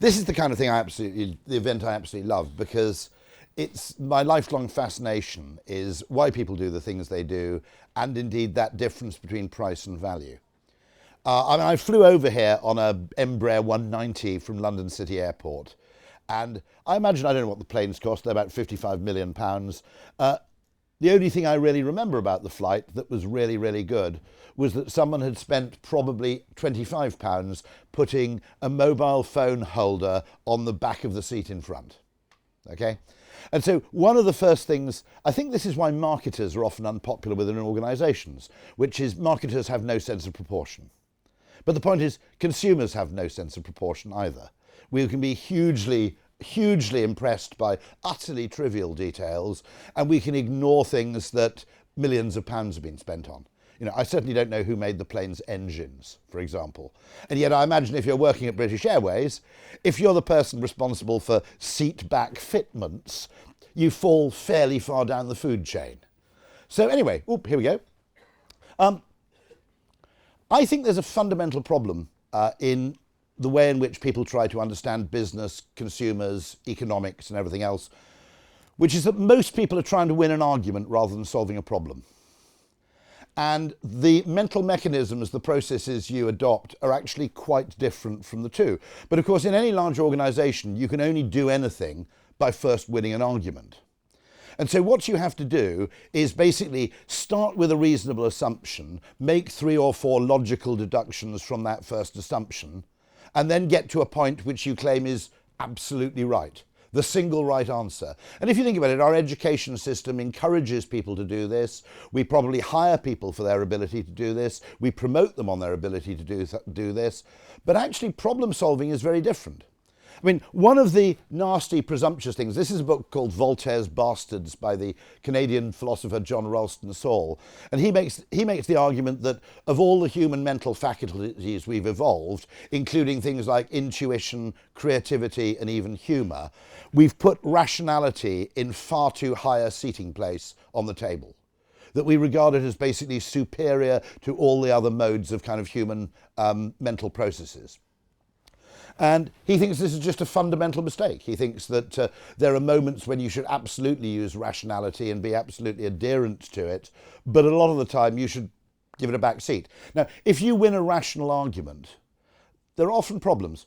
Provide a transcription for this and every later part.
This is the kind of thing the event I absolutely love, because it's my lifelong fascination is why people do the things they do, and indeed that difference between price and value. I flew over here on a Embraer 190 from London City Airport, and I imagine, I don't know what the planes cost, they're about £55 million. The only thing I really remember about the flight that was really, really good was that someone had spent probably £25 putting a mobile phone holder on the back of the seat in front. Okay? And so one of the first things, I think this is why marketers are often unpopular within organisations, which is marketers have no sense of proportion. But the point is, consumers have no sense of proportion either. We can be hugely impressed by utterly trivial details, and we can ignore things that millions of pounds have been spent on. You know, I certainly don't know who made the plane's engines, for example. And yet I imagine if you're working at British Airways, if you're the person responsible for seat back fitments, you fall fairly far down the food chain. So anyway, here we go. I think there's a fundamental problem in the way in which people try to understand business, consumers, economics and everything else, which is that most people are trying to win an argument rather than solving a problem. And the mental mechanisms, the processes you adopt are actually quite different from the two. But of course, in any large organisation, you can only do anything by first winning an argument. And so what you have to do is basically start with a reasonable assumption, make 3 or 4 logical deductions from that first assumption, and then get to a point which you claim is absolutely right, the single right answer. And if you think about it, our education system encourages people to do this. We probably hire people for their ability to do this. We promote them on their ability to do this. But actually, problem solving is very different. I mean, one of the nasty, presumptuous things, this is a book called Voltaire's Bastards by the Canadian philosopher John Ralston Saul, and he makes the argument that of all the human mental faculties we've evolved, including things like intuition, creativity, and even humour, we've put rationality in far too high a seating place on the table, that we regard it as basically superior to all the other modes of kind of human mental processes. And he thinks this is just a fundamental mistake. He thinks that there are moments when you should absolutely use rationality and be absolutely adherent to it, but a lot of the time you should give it a back seat. Now, if you win a rational argument, there are often problems.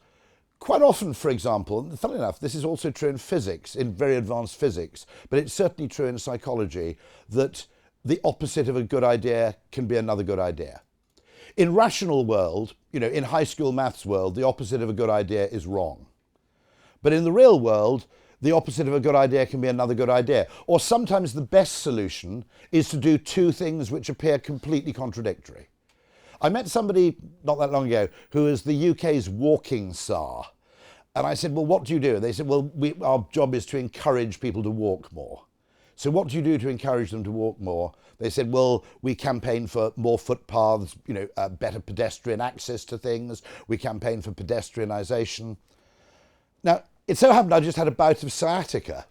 Quite often, for example, and funnily enough, this is also true in physics, in very advanced physics, but it's certainly true in psychology, that the opposite of a good idea can be another good idea. In rational world, in high school maths world, the opposite of a good idea is wrong. But in the real world, the opposite of a good idea can be another good idea. Or sometimes the best solution is to do 2 things which appear completely contradictory. I met somebody not that long ago who is the UK's walking czar. And I said, well, what do you do? They said, well, our job is to encourage people to walk more. So what do you do to encourage them to walk more? They said, well, we campaign for more footpaths, better pedestrian access to things. We campaign for pedestrianisation. Now, it so happened I just had a bout of sciatica.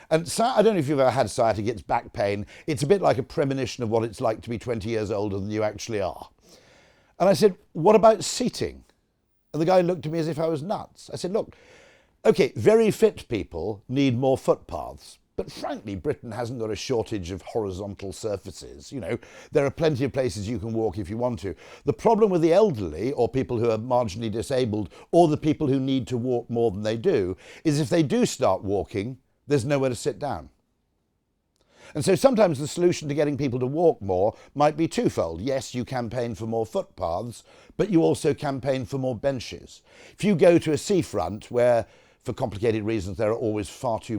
And I don't know if you've ever had sciatica, it's back pain. It's a bit like a premonition of what it's like to be 20 years older than you actually are. And I said, what about seating? And the guy looked at me as if I was nuts. I said, look, okay, very fit people need more footpaths. But frankly, Britain hasn't got a shortage of horizontal surfaces. There are plenty of places you can walk if you want to. The problem with the elderly, or people who are marginally disabled, or the people who need to walk more than they do, is if they do start walking, there's nowhere to sit down. And so sometimes the solution to getting people to walk more might be twofold. Yes, you campaign for more footpaths, but you also campaign for more benches. If you go to a seafront where, for complicated reasons, there are always far too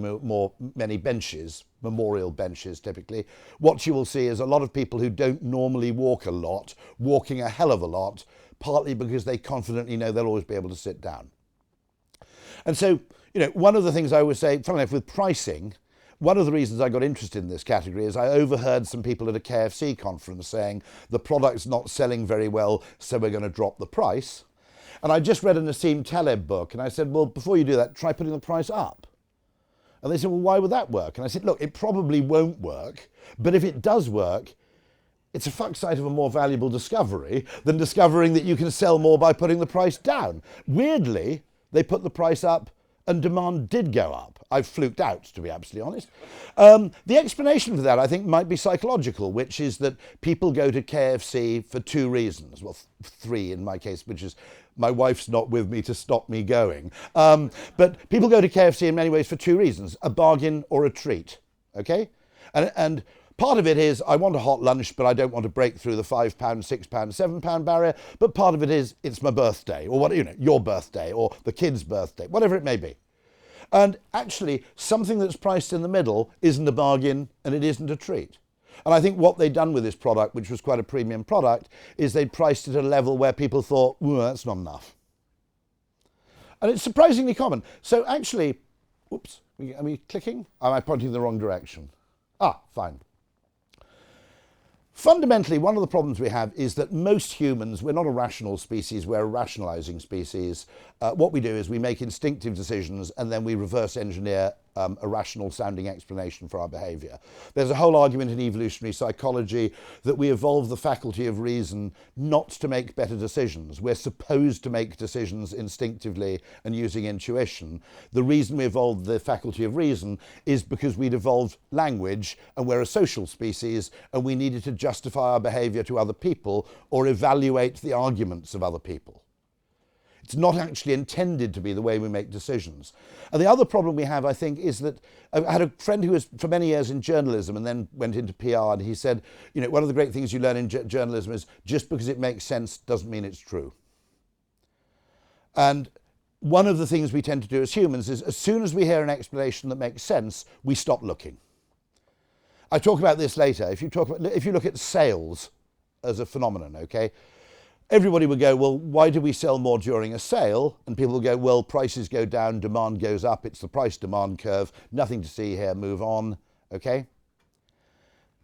many benches, memorial benches typically, what you will see is a lot of people who don't normally walk a lot, walking a hell of a lot, partly because they confidently know they'll always be able to sit down. And so, one of the things I always say, funnily enough, with pricing, one of the reasons I got interested in this category is I overheard some people at a KFC conference saying the product's not selling very well, so we're going to drop the price. And I just read a Nassim Taleb book, and I said, well, before you do that, try putting the price up. And they said, well, why would that work? And I said, look, it probably won't work, but if it does work, it's a fuck sight of a more valuable discovery than discovering that you can sell more by putting the price down. Weirdly, they put the price up and demand did go up. I've fluked out, to be absolutely honest. The explanation for that, I think, might be psychological, which is that people go to KFC for two reasons. Well, three in my case, which is my wife's not with me to stop me going. But people go to KFC in many ways for two reasons, a bargain or a treat, okay? And part of it is, I want a hot lunch, but I don't want to break through the £5, £6, £7 barrier. But part of it is, it's my birthday, or what, you know, your birthday, or the kid's birthday, whatever it may be. And actually, something that's priced in the middle isn't a bargain and it isn't a treat. And I think what they'd done with this product, which was quite a premium product, is they'd priced it at a level where people thought, ooh, that's not enough. And it's surprisingly common. So actually, whoops, are we clicking? Am I pointing in the wrong direction? Ah, fine. Fundamentally, one of the problems we have is that most humans, we're not a rational species, we're a rationalizing species. What we do is we make instinctive decisions and then we reverse engineer a rational sounding explanation for our behavior. There's a whole argument in evolutionary psychology that we evolved the faculty of reason not to make better decisions. We're supposed to make decisions instinctively and using intuition. The reason we evolved the faculty of reason is because we'd evolved language and we're a social species and we needed to justify our behavior to other people or evaluate the arguments of other people. It's not actually intended to be the way we make decisions. And the other problem we have, I think, is that I had a friend who was for many years in journalism and then went into PR, and he said, you know, one of the great things you learn in journalism is just because it makes sense doesn't mean it's true. And one of the things we tend to do as humans is as soon as we hear an explanation that makes sense, we stop looking. I talk about this later. If you look at sales as a phenomenon, okay? Everybody would go, well, why do we sell more during a sale? And people will go, well, prices go down, demand goes up. It's the price demand curve. Nothing to see here, move on, okay?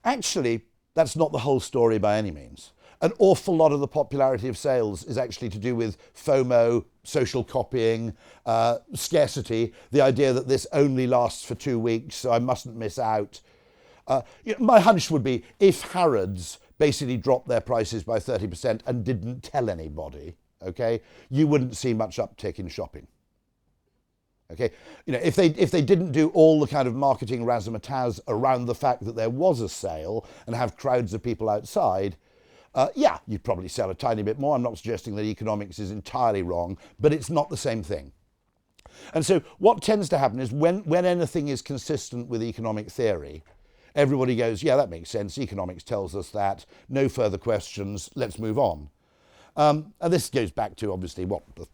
Actually, that's not the whole story by any means. An awful lot of the popularity of sales is actually to do with FOMO, social copying, scarcity, the idea that this only lasts for 2 weeks, so I mustn't miss out. My hunch would be if Harrods basically dropped their prices by 30% and didn't tell anybody, okay, you wouldn't see much uptick in shopping. Okay, you know, if they didn't do all the kind of marketing razzmatazz around the fact that there was a sale and have crowds of people outside, yeah, you'd probably sell a tiny bit more. I'm not suggesting that economics is entirely wrong, but it's not the same thing. And so what tends to happen is when anything is consistent with economic theory, everybody goes, yeah, that makes sense. Economics tells us that. No further questions. Let's move on. And this goes back to, obviously, what, the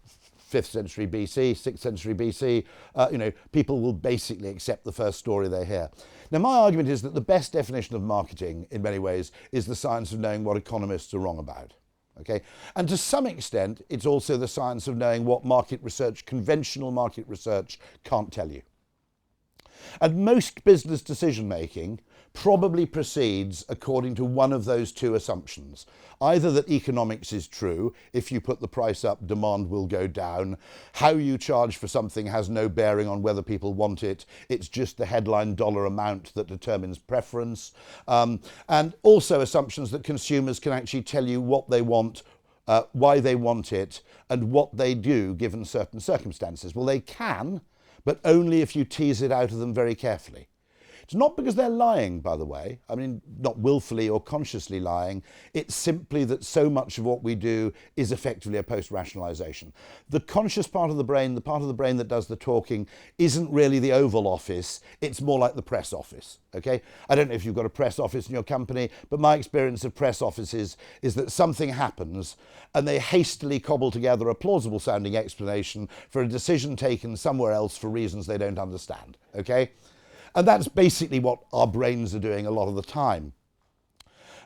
5th century BC, 6th century BC. You know, people will basically accept the first story they hear. Now, my argument is that the best definition of marketing, in many ways, is the science of knowing what economists are wrong about. Okay? And to some extent, it's also the science of knowing what market research, conventional market research, can't tell you. And most business decision-making probably proceeds according to one of those two assumptions. Either that economics is true, if you put the price up, demand will go down. How you charge for something has no bearing on whether people want it. It's just the headline dollar amount that determines preference. And also assumptions that consumers can actually tell you what they want, why they want it, and what they do given certain circumstances. Well, they can, but only if you tease it out of them very carefully. It's not because they're lying, by the way. I mean, not willfully or consciously lying. It's simply that so much of what we do is effectively a post-rationalization. The conscious part of the brain, the part of the brain that does the talking, isn't really the Oval Office. It's more like the press office, okay? I don't know if you've got a press office in your company, but my experience of press offices is that something happens and they hastily cobble together a plausible sounding explanation for a decision taken somewhere else for reasons they don't understand, okay? And that's basically what our brains are doing a lot of the time.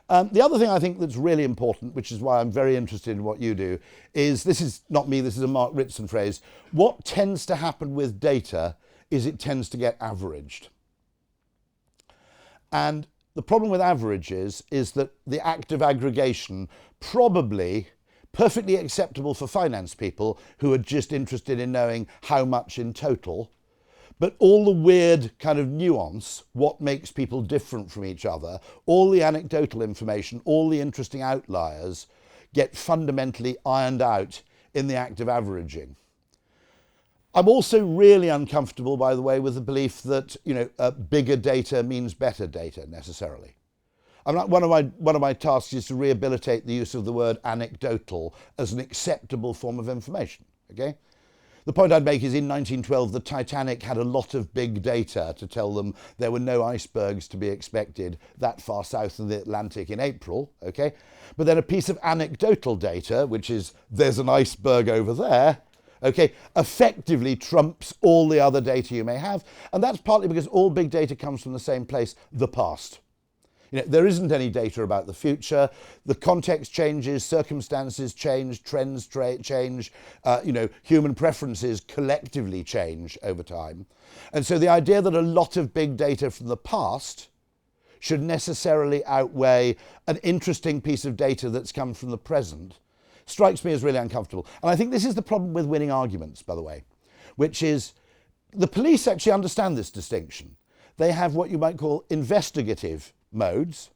The other thing I think that's really important, which is why I'm very interested in what you do, is, this is not me, this is a Mark Ritson phrase, what tends to happen with data is it tends to get averaged. And the problem with averages is that the act of aggregation, probably perfectly acceptable for finance people who are just interested in knowing how much in total, but all the weird kind of nuance, what makes people different from each other, all the anecdotal information, all the interesting outliers get fundamentally ironed out in the act of averaging. I'm also really uncomfortable, by the way, with the belief that bigger data means better data necessarily. One of my tasks is to rehabilitate the use of the word anecdotal as an acceptable form of information. Okay, the point I'd make is in 1912 the Titanic had a lot of big data to tell them there were no icebergs to be expected that far south of the Atlantic in April. Okay, but then a piece of anecdotal data, which is there's an iceberg over there, okay, effectively trumps all the other data you may have, and that's partly because all big data comes from the same place, the past. There isn't any data about the future. The context changes, circumstances change, trends change, human preferences collectively change over time. And so the idea that a lot of big data from the past should necessarily outweigh an interesting piece of data that's come from the present strikes me as really uncomfortable. And I think this is the problem with winning arguments, by the way, which is the police actually understand this distinction. They have what you might call investigative modes,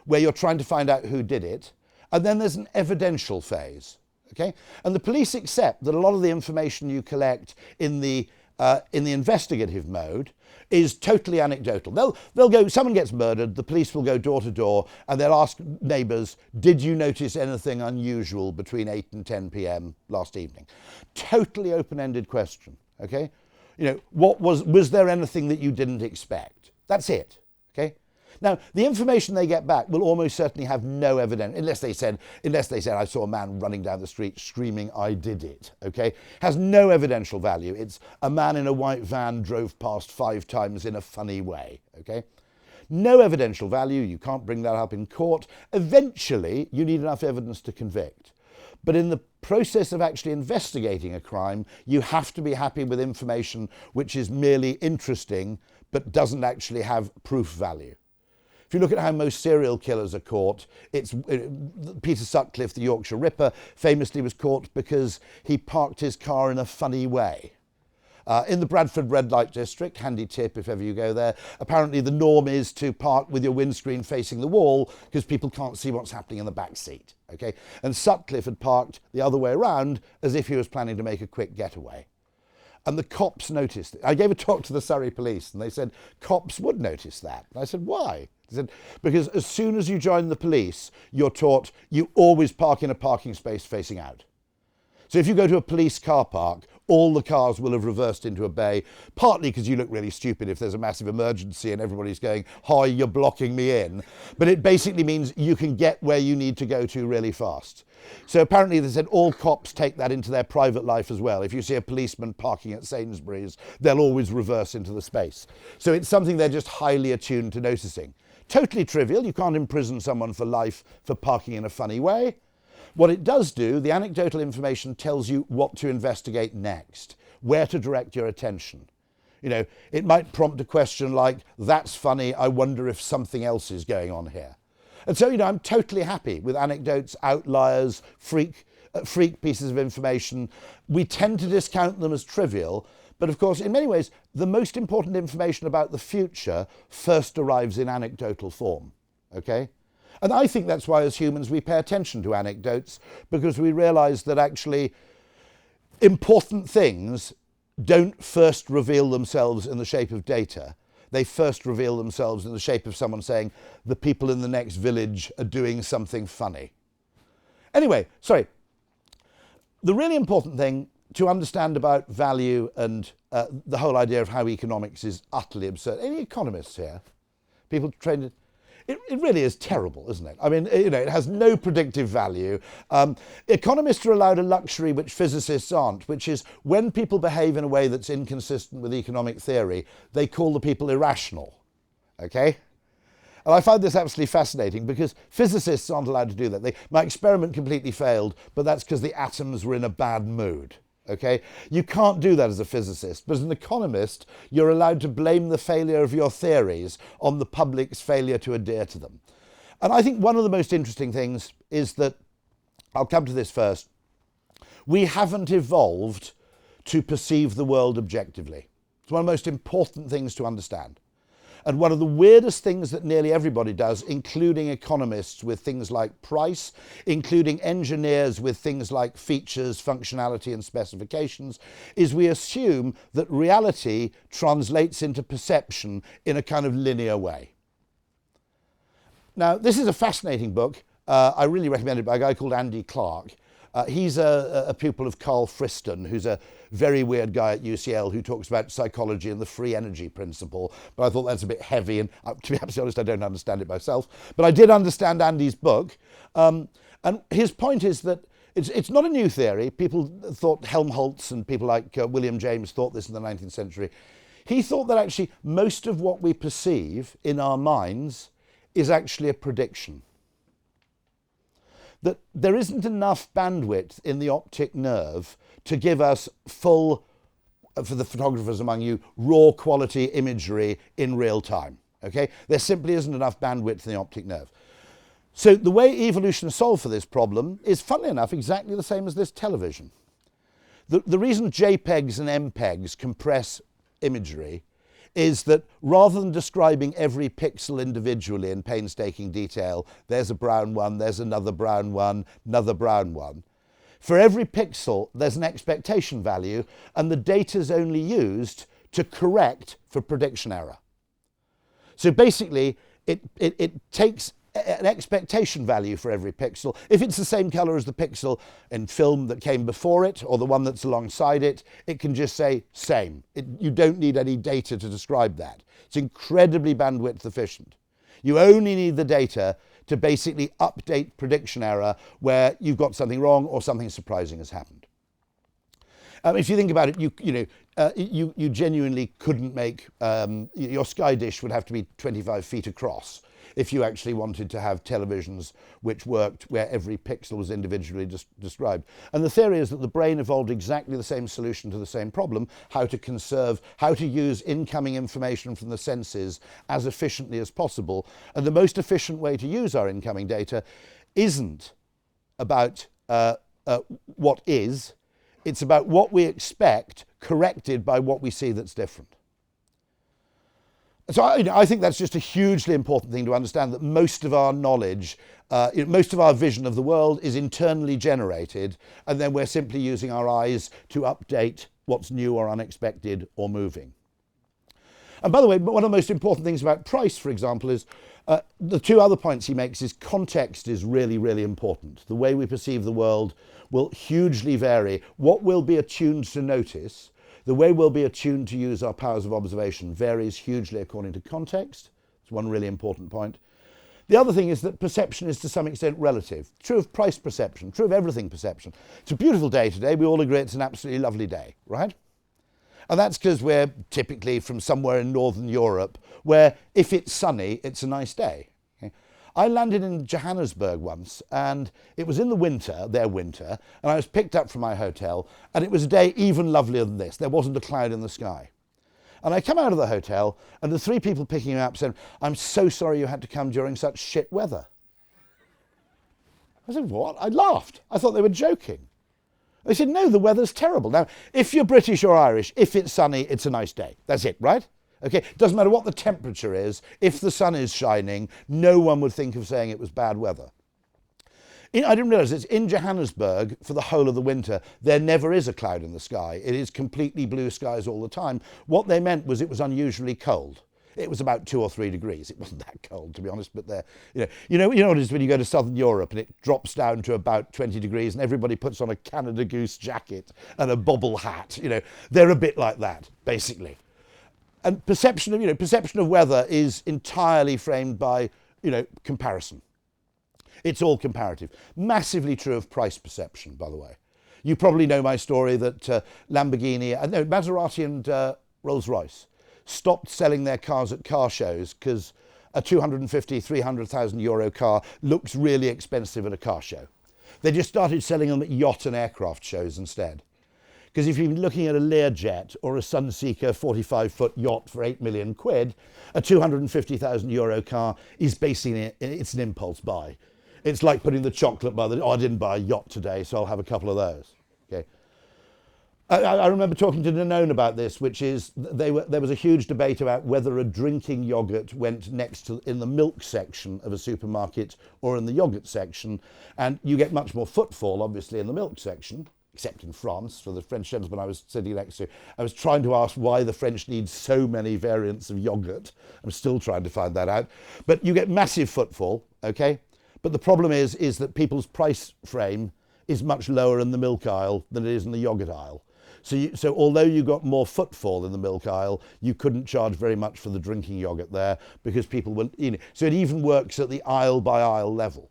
where you're trying to find out who did it, and then there's an evidential phase. Okay, and the police accept that a lot of the information you collect in the investigative mode is totally anecdotal. They'll go, someone gets murdered, the police will go door to door and they'll ask neighbours, did you notice anything unusual between 8 and 10 p.m. last evening? Totally open-ended question. Okay, was there anything that you didn't expect? That's it. Okay. Now, the information they get back will almost certainly have no evidence, unless they said, I saw a man running down the street screaming, I did it, okay? Has no evidential value. It's a man in a white van drove past 5 times in a funny way, okay? No evidential value. You can't bring that up in court. Eventually, you need enough evidence to convict. But in the process of actually investigating a crime, you have to be happy with information which is merely interesting, but doesn't actually have proof value. If you look at how most serial killers are caught, Peter Sutcliffe, the Yorkshire Ripper, famously was caught because he parked his car in a funny way. In the Bradford red light district, handy tip if ever you go there, apparently the norm is to park with your windscreen facing the wall because people can't see what's happening in the back seat. Okay? And Sutcliffe had parked the other way around as if he was planning to make a quick getaway. And the cops noticed it. I gave a talk to the Surrey police and they said, cops would notice that. And I said, why? They said, because as soon as you join the police, you're taught you always park in a parking space facing out. So if you go to a police car park, all the cars will have reversed into a bay, partly because you look really stupid if there's a massive emergency and everybody's going, hi, you're blocking me in. But it basically means you can get where you need to go to really fast. So apparently they said all cops take that into their private life as well. If you see a policeman parking at Sainsbury's, they'll always reverse into the space. So it's something they're just highly attuned to noticing. Totally trivial. You can't imprison someone for life for parking in a funny way. What it does do, the anecdotal information tells you what to investigate next, where to direct your attention. It might prompt a question like, that's funny, I wonder if something else is going on here. And so, I'm totally happy with anecdotes, outliers, freak pieces of information. We tend to discount them as trivial, but of course, in many ways, the most important information about the future first arrives in anecdotal form, okay? And I think that's why as humans we pay attention to anecdotes, because we realise that actually important things don't first reveal themselves in the shape of data. They first reveal themselves in the shape of someone saying, the people in the next village are doing something funny. Anyway, sorry. The really important thing to understand about value and the whole idea of how economics is utterly absurd. Any economists here? People trained in... It really is terrible, isn't it? I mean, it has no predictive value. Economists are allowed a luxury which physicists aren't, which is when people behave in a way that's inconsistent with economic theory, they call the people irrational, okay? And I find this absolutely fascinating because physicists aren't allowed to do that. My experiment completely failed, but that's because the atoms were in a bad mood. Okay, you can't do that as a physicist, but as an economist, you're allowed to blame the failure of your theories on the public's failure to adhere to them. And I think one of the most interesting things is that, I'll come to this first, we haven't evolved to perceive the world objectively. It's one of the most important things to understand. And one of the weirdest things that nearly everybody does, including economists with things like price, including engineers with things like features, functionality and specifications, is we assume that reality translates into perception in a kind of linear way. Now, this is a fascinating book. I really recommend it by a guy called Andy Clark. He's a pupil of Carl Friston, who's a very weird guy at UCL who talks about psychology and the free energy principle. But I thought that's a bit heavy, and to be absolutely honest, I don't understand it myself. But I did understand Andy's book. And his point is that it's not a new theory. People thought Helmholtz and people like William James thought this in the 19th century. He thought that actually most of what we perceive in our minds is actually a prediction. That there isn't enough bandwidth in the optic nerve to give us full, for the photographers among you, raw quality imagery in real time. Okay? There simply isn't enough bandwidth in the optic nerve. So the way evolution solved for this problem is, funnily enough, exactly the same as this television. The reason JPEGs and MPEGs compress imagery is that rather than describing every pixel individually in painstaking detail, there's a brown one, there's another brown one, another brown one. For every pixel, there's an expectation value, and the data is only used to correct for prediction error. So basically, it takes an expectation value for every pixel. If it's the same color as the pixel in film that came before it or the one that's alongside it, it can just say same. You don't need any data to describe that. It's incredibly bandwidth efficient. You only need the data to basically update prediction error where you've got something wrong or something surprising has happened. If you think about it, you genuinely couldn't make, your sky dish would have to be 25 feet across if you actually wanted to have televisions which worked where every pixel was individually described. And the theory is that the brain evolved exactly the same solution to the same problem, how to conserve, how to use incoming information from the senses as efficiently as possible. And the most efficient way to use our incoming data isn't about what is, it's about what we expect corrected by what we see that's different. So I think that's just a hugely important thing to understand, that most of our knowledge, most of our vision of the world is internally generated, and then we're simply using our eyes to update what's new or unexpected or moving. And by the way, one of the most important things about price, for example, is the two other points he makes is context is really, really important. The way we perceive the world will hugely vary. What we'll be attuned to notice, the way we'll be attuned to use our powers of observation varies hugely according to context. It's one really important point. The other thing is that perception is to some extent relative. True of price perception, true of everything perception. It's a beautiful day today. We all agree it's an absolutely lovely day, right? And that's because we're typically from somewhere in Northern Europe where if it's sunny, it's a nice day. I landed in Johannesburg once, and it was in the winter, their winter, and I was picked up from my hotel, and it was a day even lovelier than this. There wasn't a cloud in the sky. And I come out of the hotel, and the three people picking me up said, "I'm so sorry you had to come during such shit weather." I said, "What?" I laughed. I thought they were joking. They said, "No, the weather's terrible." Now, if you're British or Irish, if it's sunny, it's a nice day. That's it, right? Okay, doesn't matter what the temperature is, if the sun is shining, no one would think of saying it was bad weather. I didn't realise this, in Johannesburg, for the whole of the winter, there never is a cloud in the sky. It is completely blue skies all the time. What they meant was it was unusually cold. It was about 2 or 3 degrees. It wasn't that cold, to be honest, but you know what it is when you go to Southern Europe and it drops down to about 20 degrees and everybody puts on a Canada Goose jacket and a bobble hat. They're a bit like that, basically. And perception of weather is entirely framed by, comparison. It's all comparative. Massively true of price perception, by the way. You probably know my story that Maserati and Rolls-Royce stopped selling their cars at car shows because a 250, 300,000 euro car looks really expensive at a car show. They just started selling them at yacht and aircraft shows instead. Because if you've been looking at a Learjet or a Sunseeker 45-foot yacht for 8 million quid, a 250,000 euro car is basically, it's an impulse buy. It's like putting the chocolate by I didn't buy a yacht today, so I'll have a couple of those. Okay. I remember talking to Danone about this, which is there was a huge debate about whether a drinking yogurt went next to in the milk section of a supermarket or in the yogurt section, and you get much more footfall, obviously, in the milk section, except in France. For the French gentleman I was sitting next to, I was trying to ask why the French need so many variants of yogurt. I'm still trying to find that out. But you get massive footfall, okay? But the problem is that people's price frame is much lower in the milk aisle than it is in the yogurt aisle. So although you got more footfall in the milk aisle, you couldn't charge very much for the drinking yogurt there because people were, you know, so it even works at the aisle by aisle level.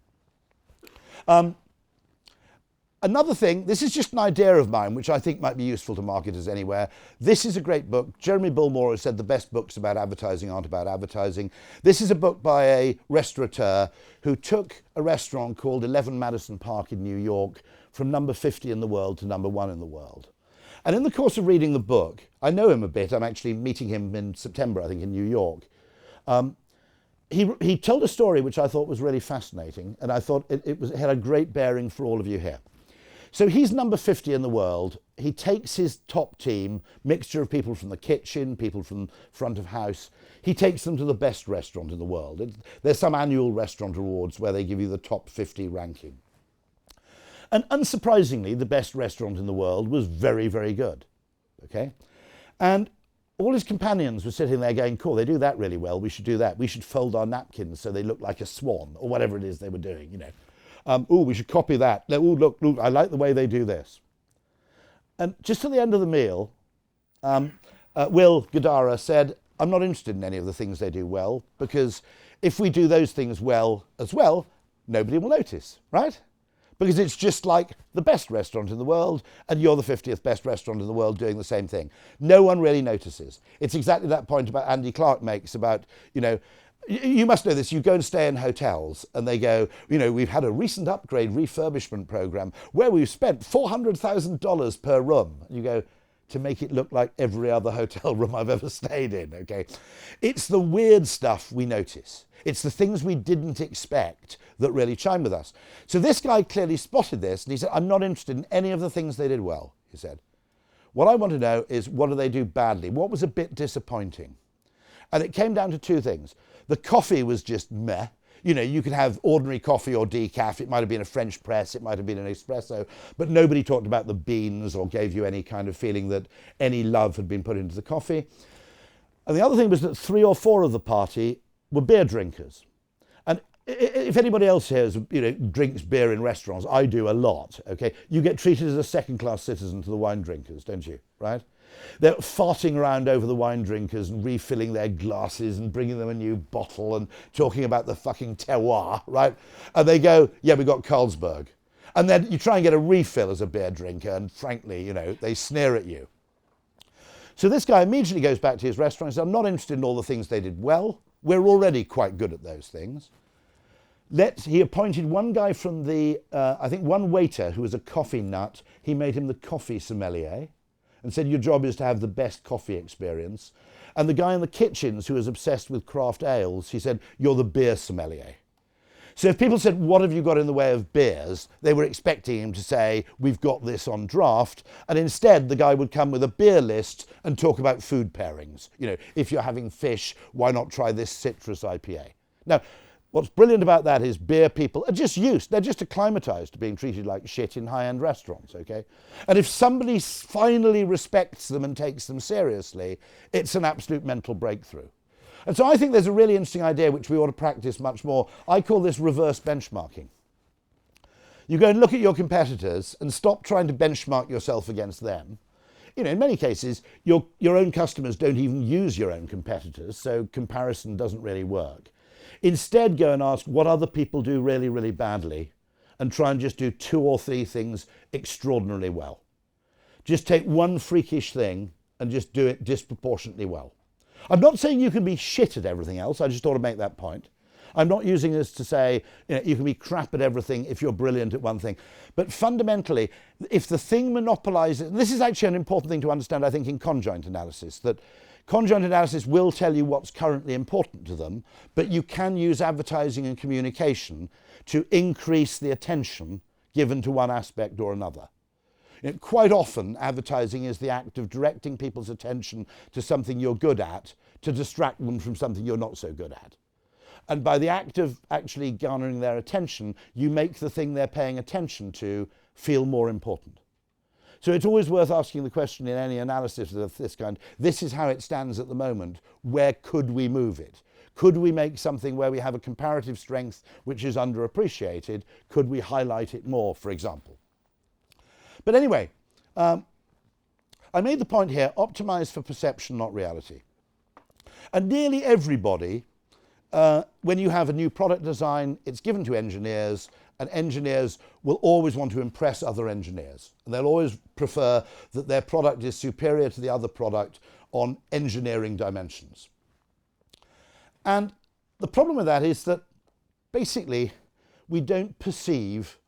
Another thing, this is just an idea of mine, which I think might be useful to marketers anywhere. This is a great book. Jeremy Bullmore has said the best books about advertising aren't about advertising. This is a book by a restaurateur who took a restaurant called 11 Madison Park in New York from number 50 in the world to number 1 in the world. And in the course of reading the book, I know him a bit. I'm actually meeting him in September, I think, in New York. He told a story which I thought was really fascinating, and I thought it had a great bearing for all of you here. So he's number 50 in the world. He takes his top team, mixture of people from the kitchen, people from front of house. He takes them to the best restaurant in the world. There's some annual restaurant awards where they give you the top 50 ranking. And unsurprisingly, the best restaurant in the world was very, very good, okay? And all his companions were sitting there going, cool, they do that really well, we should do that. We should fold our napkins so they look like a swan, or whatever it is they were doing, you know. Oh, we should copy that. Oh, look, I like the way they do this. And just at the end of the meal, Will Gadara said, I'm not interested in any of the things they do well, because if we do those things well as well, nobody will notice, right? Because it's just like the best restaurant in the world and you're the 50th best restaurant in the world doing the same thing. No one really notices. It's exactly that point about Andy Clark makes about, you know, you must know this, you go and stay in hotels and they go, you know, we've had a recent upgrade refurbishment program where we've spent $400,000 per room. And you go, to make it look like every other hotel room I've ever stayed in, okay? It's the weird stuff we notice. It's the things we didn't expect that really chime with us. So this guy clearly spotted this and he said, I'm not interested in any of the things they did well, he said. What I want to know is what do they do badly? What was a bit disappointing? And it came down to two things. The coffee was just meh. You know, you could have ordinary coffee or decaf. It might have been a French press, it might have been an espresso, but nobody talked about the beans or gave you any kind of feeling that any love had been put into the coffee. And the other thing was that 3 or 4 of the party were beer drinkers. And if anybody else here drinks beer in restaurants, I do a lot, okay? You get treated as a second-class citizen to the wine drinkers, don't you, right? They're farting around over the wine drinkers and refilling their glasses and bringing them a new bottle and talking about the fucking terroir, right? And they go, yeah, we got Carlsberg. And then you try and get a refill as a beer drinker and frankly, you know, they sneer at you. So this guy immediately goes back to his restaurant and says, I'm not interested in all the things they did well. We're already quite good at those things. He appointed one guy from the, I think one waiter who was a coffee nut. He made him the coffee sommelier and said, your job is to have the best coffee experience. And the guy in the kitchens who was obsessed with craft ales, he said, you're the beer sommelier. So if people said, what have you got in the way of beers? They were expecting him to say, we've got this on draft. And instead, the guy would come with a beer list and talk about food pairings. You know, if you're having fish, why not try this citrus IPA? Now, what's brilliant about that is beer people are just used. They're just acclimatized to being treated like shit in high-end restaurants, okay? And if somebody finally respects them and takes them seriously, it's an absolute mental breakthrough. And so I think there's a really interesting idea which we ought to practice much more. I call this reverse benchmarking. You go and look at your competitors and stop trying to benchmark yourself against them. You know, in many cases, your own customers don't even use your own competitors, so comparison doesn't really work. Instead, go and ask what other people do really, really badly and try and just do 2 or 3 things extraordinarily well. Just take one freakish thing and just do it disproportionately well. I'm not saying you can be shit at everything else. I just ought to make that point. I'm not using this to say, you know, you can be crap at everything if you're brilliant at one thing. But fundamentally, if the thing monopolizes, and this is actually an important thing to understand, I think, in conjoint analysis, that conjoint analysis will tell you what's currently important to them, but you can use advertising and communication to increase the attention given to one aspect or another. Quite often, advertising is the act of directing people's attention to something you're good at to distract them from something you're not so good at. And by the act of actually garnering their attention, you make the thing they're paying attention to feel more important. So it's always worth asking the question in any analysis of this kind, this is how it stands at the moment, where could we move it? Could we make something where we have a comparative strength which is underappreciated? Could we highlight it more, for example? But anyway, I made the point here, optimize for perception, not reality. And nearly everybody, when you have a new product design, it's given to engineers, and engineers will always want to impress other engineers. And they'll always prefer that their product is superior to the other product on engineering dimensions. And the problem with that is that basically we don't perceive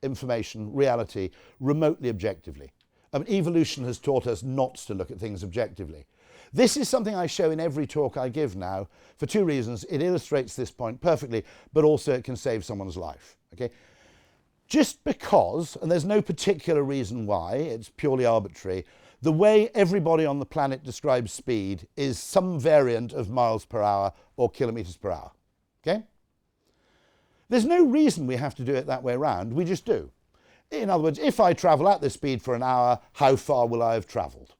information, reality, remotely objectively. I mean, evolution has taught us not to look at things objectively. This is something I show in every talk I give now for two reasons. It illustrates this point perfectly, but also it can save someone's life. Okay? Just because, and there's no particular reason why, it's purely arbitrary, the way everybody on the planet describes speed is some variant of miles per hour or kilometers per hour. Okay? There's no reason we have to do it that way around, we just do. In other words, if I travel at this speed for an hour, how far will I have travelled?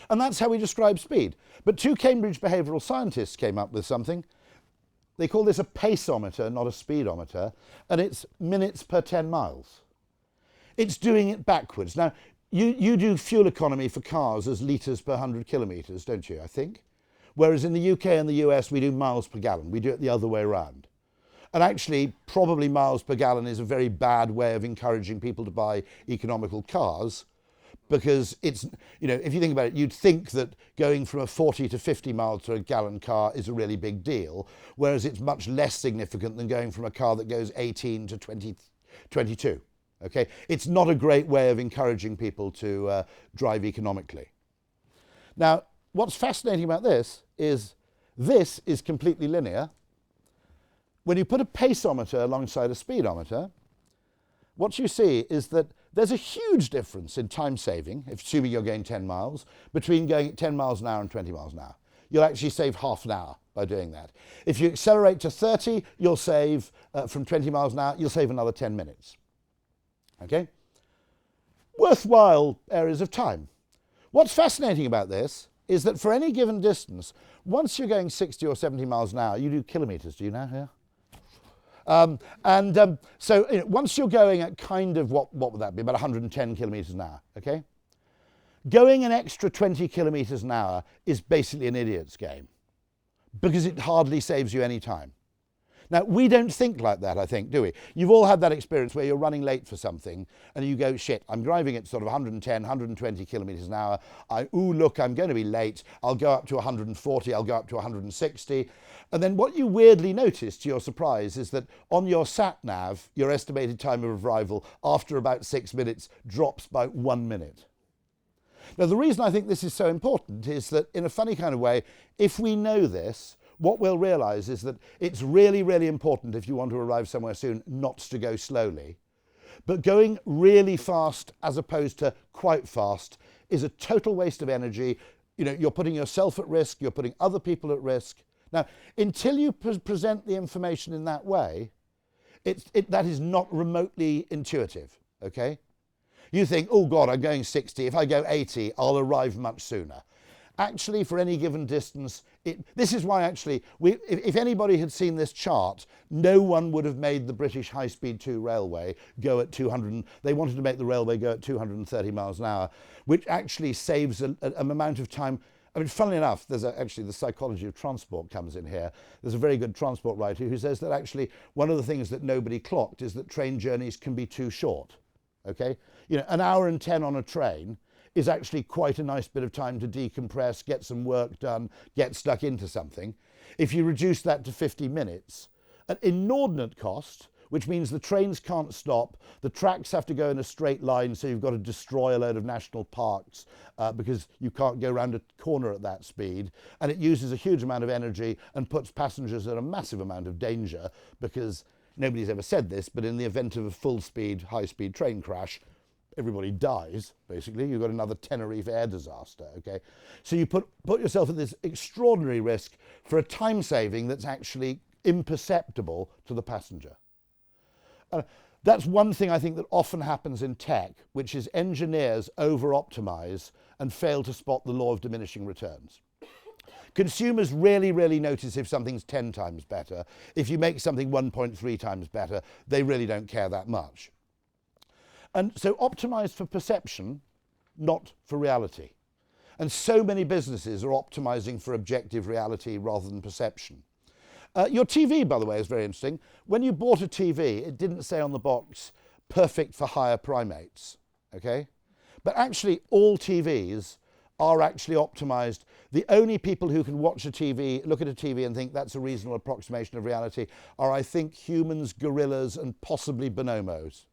And that's how we describe speed. But two Cambridge behavioural scientists came up with something. They call this a paceometer, not a speedometer, and it's minutes per 10 miles. It's doing it backwards. Now, you do fuel economy for cars as litres per 100 kilometres, don't you, I think? Whereas in the UK and the US, we do miles per gallon. We do it the other way around. And actually, probably miles per gallon is a very bad way of encouraging people to buy economical cars, because it's, if you think about it, you'd think that going from a 40 to 50 miles to a gallon car is a really big deal, whereas it's much less significant than going from a car that goes 18 to 22. Okay? It's not a great way of encouraging people to drive economically. Now, what's fascinating about this is completely linear. When you put a paceometer alongside a speedometer, what you see is that there's a huge difference in time saving, assuming you're going 10 miles, between going at 10 miles an hour and 20 miles an hour. You'll actually save half an hour by doing that. If you accelerate to 30, you'll save, from 20 miles an hour, you'll save another 10 minutes. Okay? Worthwhile areas of time. What's fascinating about this is that for any given distance, once you're going 60 or 70 miles an hour, you do kilometres, do you know here? So once you're going at kind of, what would that be, about 110 kilometres an hour, okay? Going an extra 20 kilometres an hour is basically an idiot's game, because it hardly saves you any time. Now, we don't think like that, I think, do we? You've all had that experience where you're running late for something and you go, shit, I'm driving at sort of 110, 120 kilometres an hour. Look, I'm going to be late. I'll go up to 140, I'll go up to 160. And then what you weirdly notice, to your surprise, is that on your sat-nav, your estimated time of arrival after about 6 minutes drops by 1 minute. Now, the reason I think this is so important is that, in a funny kind of way, if we know this, what we'll realise is that it's really, really important, if you want to arrive somewhere soon, not to go slowly. But going really fast as opposed to quite fast is a total waste of energy. You're putting yourself at risk, you're putting other people at risk. Now, until you present the information in that way, that is not remotely intuitive, okay? You think, oh God, I'm going 60. If I go 80, I'll arrive much sooner. Actually, for any given distance, this is why actually, if anybody had seen this chart, no one would have made the British High Speed 2 railway go at 200, they wanted to make the railway go at 230 miles an hour, which actually saves an amount of time. I mean, funnily enough, actually the psychology of transport comes in here. There's a very good transport writer who says that actually one of the things that nobody clocked is that train journeys can be too short, okay? An hour and 10 on a train is actually quite a nice bit of time to decompress, get some work done, get stuck into something. If you reduce that to 50 minutes, at inordinate cost, which means the trains can't stop, the tracks have to go in a straight line, so you've got to destroy a load of national parks because you can't go around a corner at that speed, and it uses a huge amount of energy and puts passengers at a massive amount of danger, because nobody's ever said this, but in the event of a full-speed, high-speed train crash, everybody dies, basically. You've got another Tenerife air disaster, okay? So you put yourself at this extraordinary risk for a time saving that's actually imperceptible to the passenger. That's one thing I think that often happens in tech, which is engineers over-optimize and fail to spot the law of diminishing returns. Consumers really, really notice if something's 10 times better. If you make something 1.3 times better, they really don't care that much. And so optimize for perception, not for reality. And so many businesses are optimizing for objective reality rather than perception. Your TV, by the way, is very interesting. When you bought a TV, it didn't say on the box, perfect for higher primates, okay? But actually, all TVs are actually optimized. The only people who can watch a TV, look at a TV and think that's a reasonable approximation of reality are, I think, humans, gorillas, and possibly bonobos.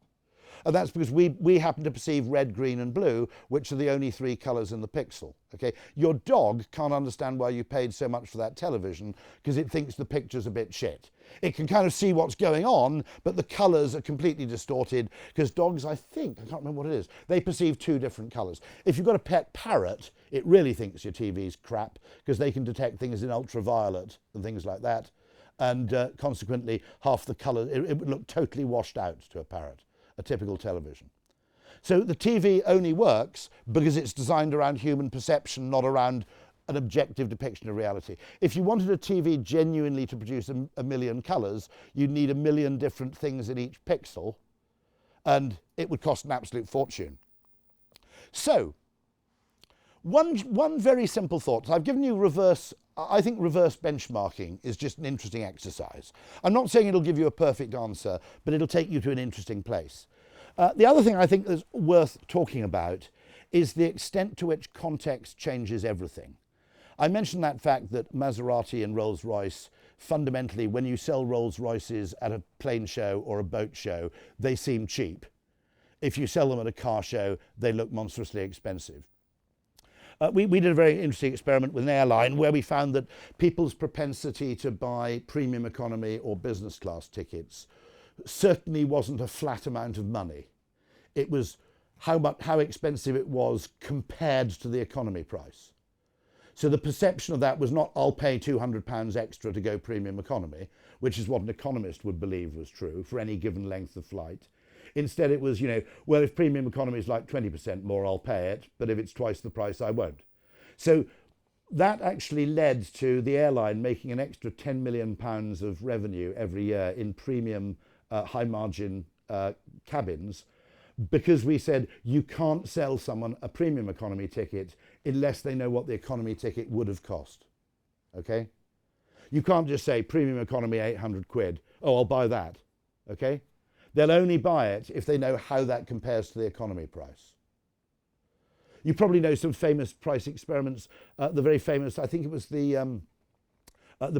And that's because we happen to perceive red, green, and blue, which are the only three colours in the pixel. Okay? Your dog can't understand why you paid so much for that television because it thinks the picture's a bit shit. It can kind of see what's going on, but the colours are completely distorted because dogs, I can't remember what it is, they perceive two different colours. If you've got a pet parrot, it really thinks your TV's crap because they can detect things in ultraviolet and things like that. And consequently, half the colour, it would look totally washed out to a parrot. A typical television. So the TV only works because it's designed around human perception, not around an objective depiction of reality. If you wanted a TV genuinely to produce a million colours, you'd need a million different things in each pixel, and it would cost an absolute fortune. So, one very simple thought. I've given you I think reverse benchmarking is just an interesting exercise. I'm not saying it'll give you a perfect answer, but it'll take you to an interesting place. The other thing I think that's worth talking about is the extent to which context changes everything. I mentioned that fact that Maserati and Rolls-Royce, fundamentally, when you sell Rolls-Royces at a plane show or a boat show, they seem cheap. If you sell them at a car show, they look monstrously expensive. We did a very interesting experiment with an airline where we found that people's propensity to buy premium economy or business class tickets certainly wasn't a flat amount of money. It was how expensive it was compared to the economy price. So the perception of that was not, I'll pay £200 extra to go premium economy, which is what an economist would believe was true for any given length of flight. Instead, it was, well, if premium economy is like 20% more, I'll pay it, but if it's twice the price, I won't. So that actually led to the airline making an extra £10 million of revenue every year in premium high-margin cabins, because we said you can't sell someone a premium economy ticket unless they know what the economy ticket would have cost, okay? You can't just say premium economy 800 quid, oh, I'll buy that, okay? They'll only buy it if they know how that compares to the economy price. You probably know some famous price experiments. The very famous, I think it was the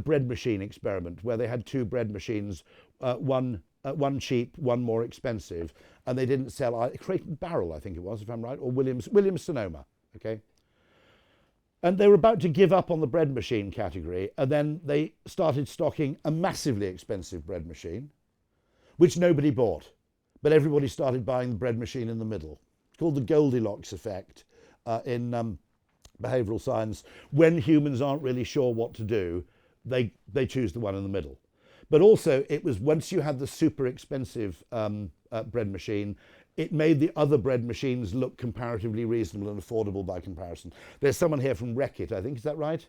bread machine experiment, where they had two bread machines, one cheap, one more expensive, and they didn't sell Crate and Barrel, I think it was, if I'm right, or Williams Sonoma, okay? And they were about to give up on the bread machine category, and then they started stocking a massively expensive bread machine, which nobody bought, but everybody started buying the bread machine in the middle. It's called the Goldilocks effect in behavioural science. When humans aren't really sure what to do, they choose the one in the middle. But also, it was once you had the super expensive bread machine, it made the other bread machines look comparatively reasonable and affordable by comparison. There's someone here from Reckitt, I think, is that right?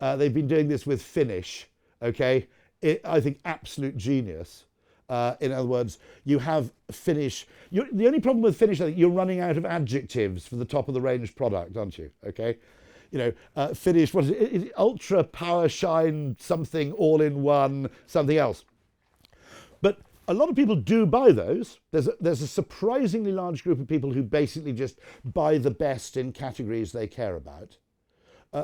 They've been doing this with Finish, okay? I think absolute genius. In other words, you have Finish. The only problem with Finish, I think, you're running out of adjectives for the top of the range product, aren't you? Okay, Finish. What is it? Is it Ultra Power Shine something all in one something else? But a lot of people do buy those. There's a surprisingly large group of people who basically just buy the best in categories they care about.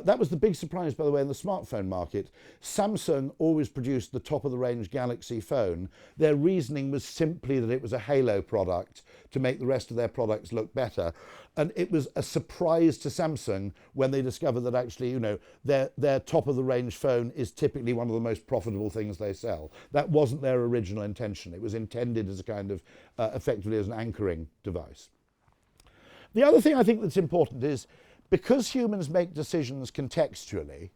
That was the big surprise, by the way, in the smartphone market. Samsung always produced the top-of-the-range Galaxy phone. Their reasoning was simply that it was a halo product to make the rest of their products look better. And it was a surprise to Samsung when they discovered that actually, their top-of-the-range phone is typically one of the most profitable things they sell. That wasn't their original intention. It was intended as a kind of, effectively as an anchoring device. The other thing I think that's important is, because humans make decisions contextually,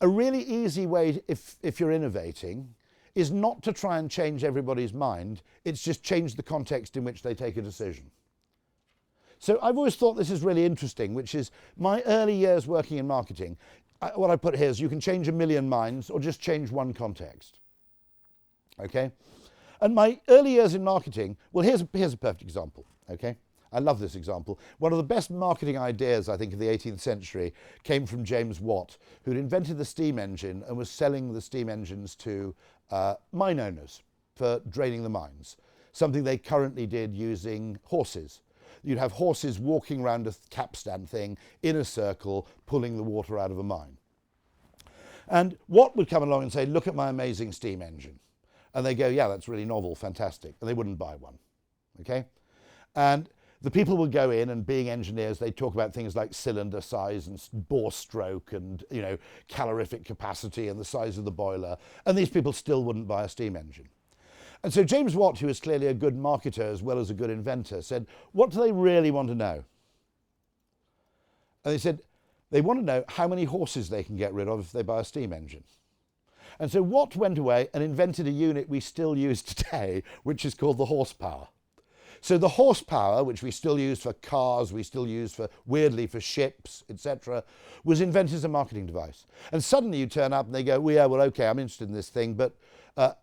a really easy way, if you're innovating, is not to try and change everybody's mind, it's just change the context in which they take a decision. So I've always thought this is really interesting, which is my early years working in marketing. What I put here is you can change a million minds or just change one context. Okay? And my early years in marketing, well, here's a perfect example. Okay? I love this example. One of the best marketing ideas, I think, of the 18th century came from James Watt, who'd invented the steam engine and was selling the steam engines to mine owners for draining the mines, something they currently did using horses. You'd have horses walking around a capstan thing in a circle, pulling the water out of a mine. And Watt would come along and say, look at my amazing steam engine. And they go, yeah, that's really novel, fantastic. And they wouldn't buy one. Okay? And the people would go in, and being engineers, they'd talk about things like cylinder size and bore stroke and, you know, calorific capacity and the size of the boiler. And these people still wouldn't buy a steam engine. And so James Watt, who is clearly a good marketer as well as a good inventor, said, what do they really want to know? And they said, they want to know how many horses they can get rid of if they buy a steam engine. And so Watt went away and invented a unit we still use today, which is called the horsepower. So the horsepower, which we still use for cars, we still use for, weirdly, for ships, etc., was invented as a marketing device. And suddenly you turn up and they go, well, yeah, well, okay, I'm interested in this thing, but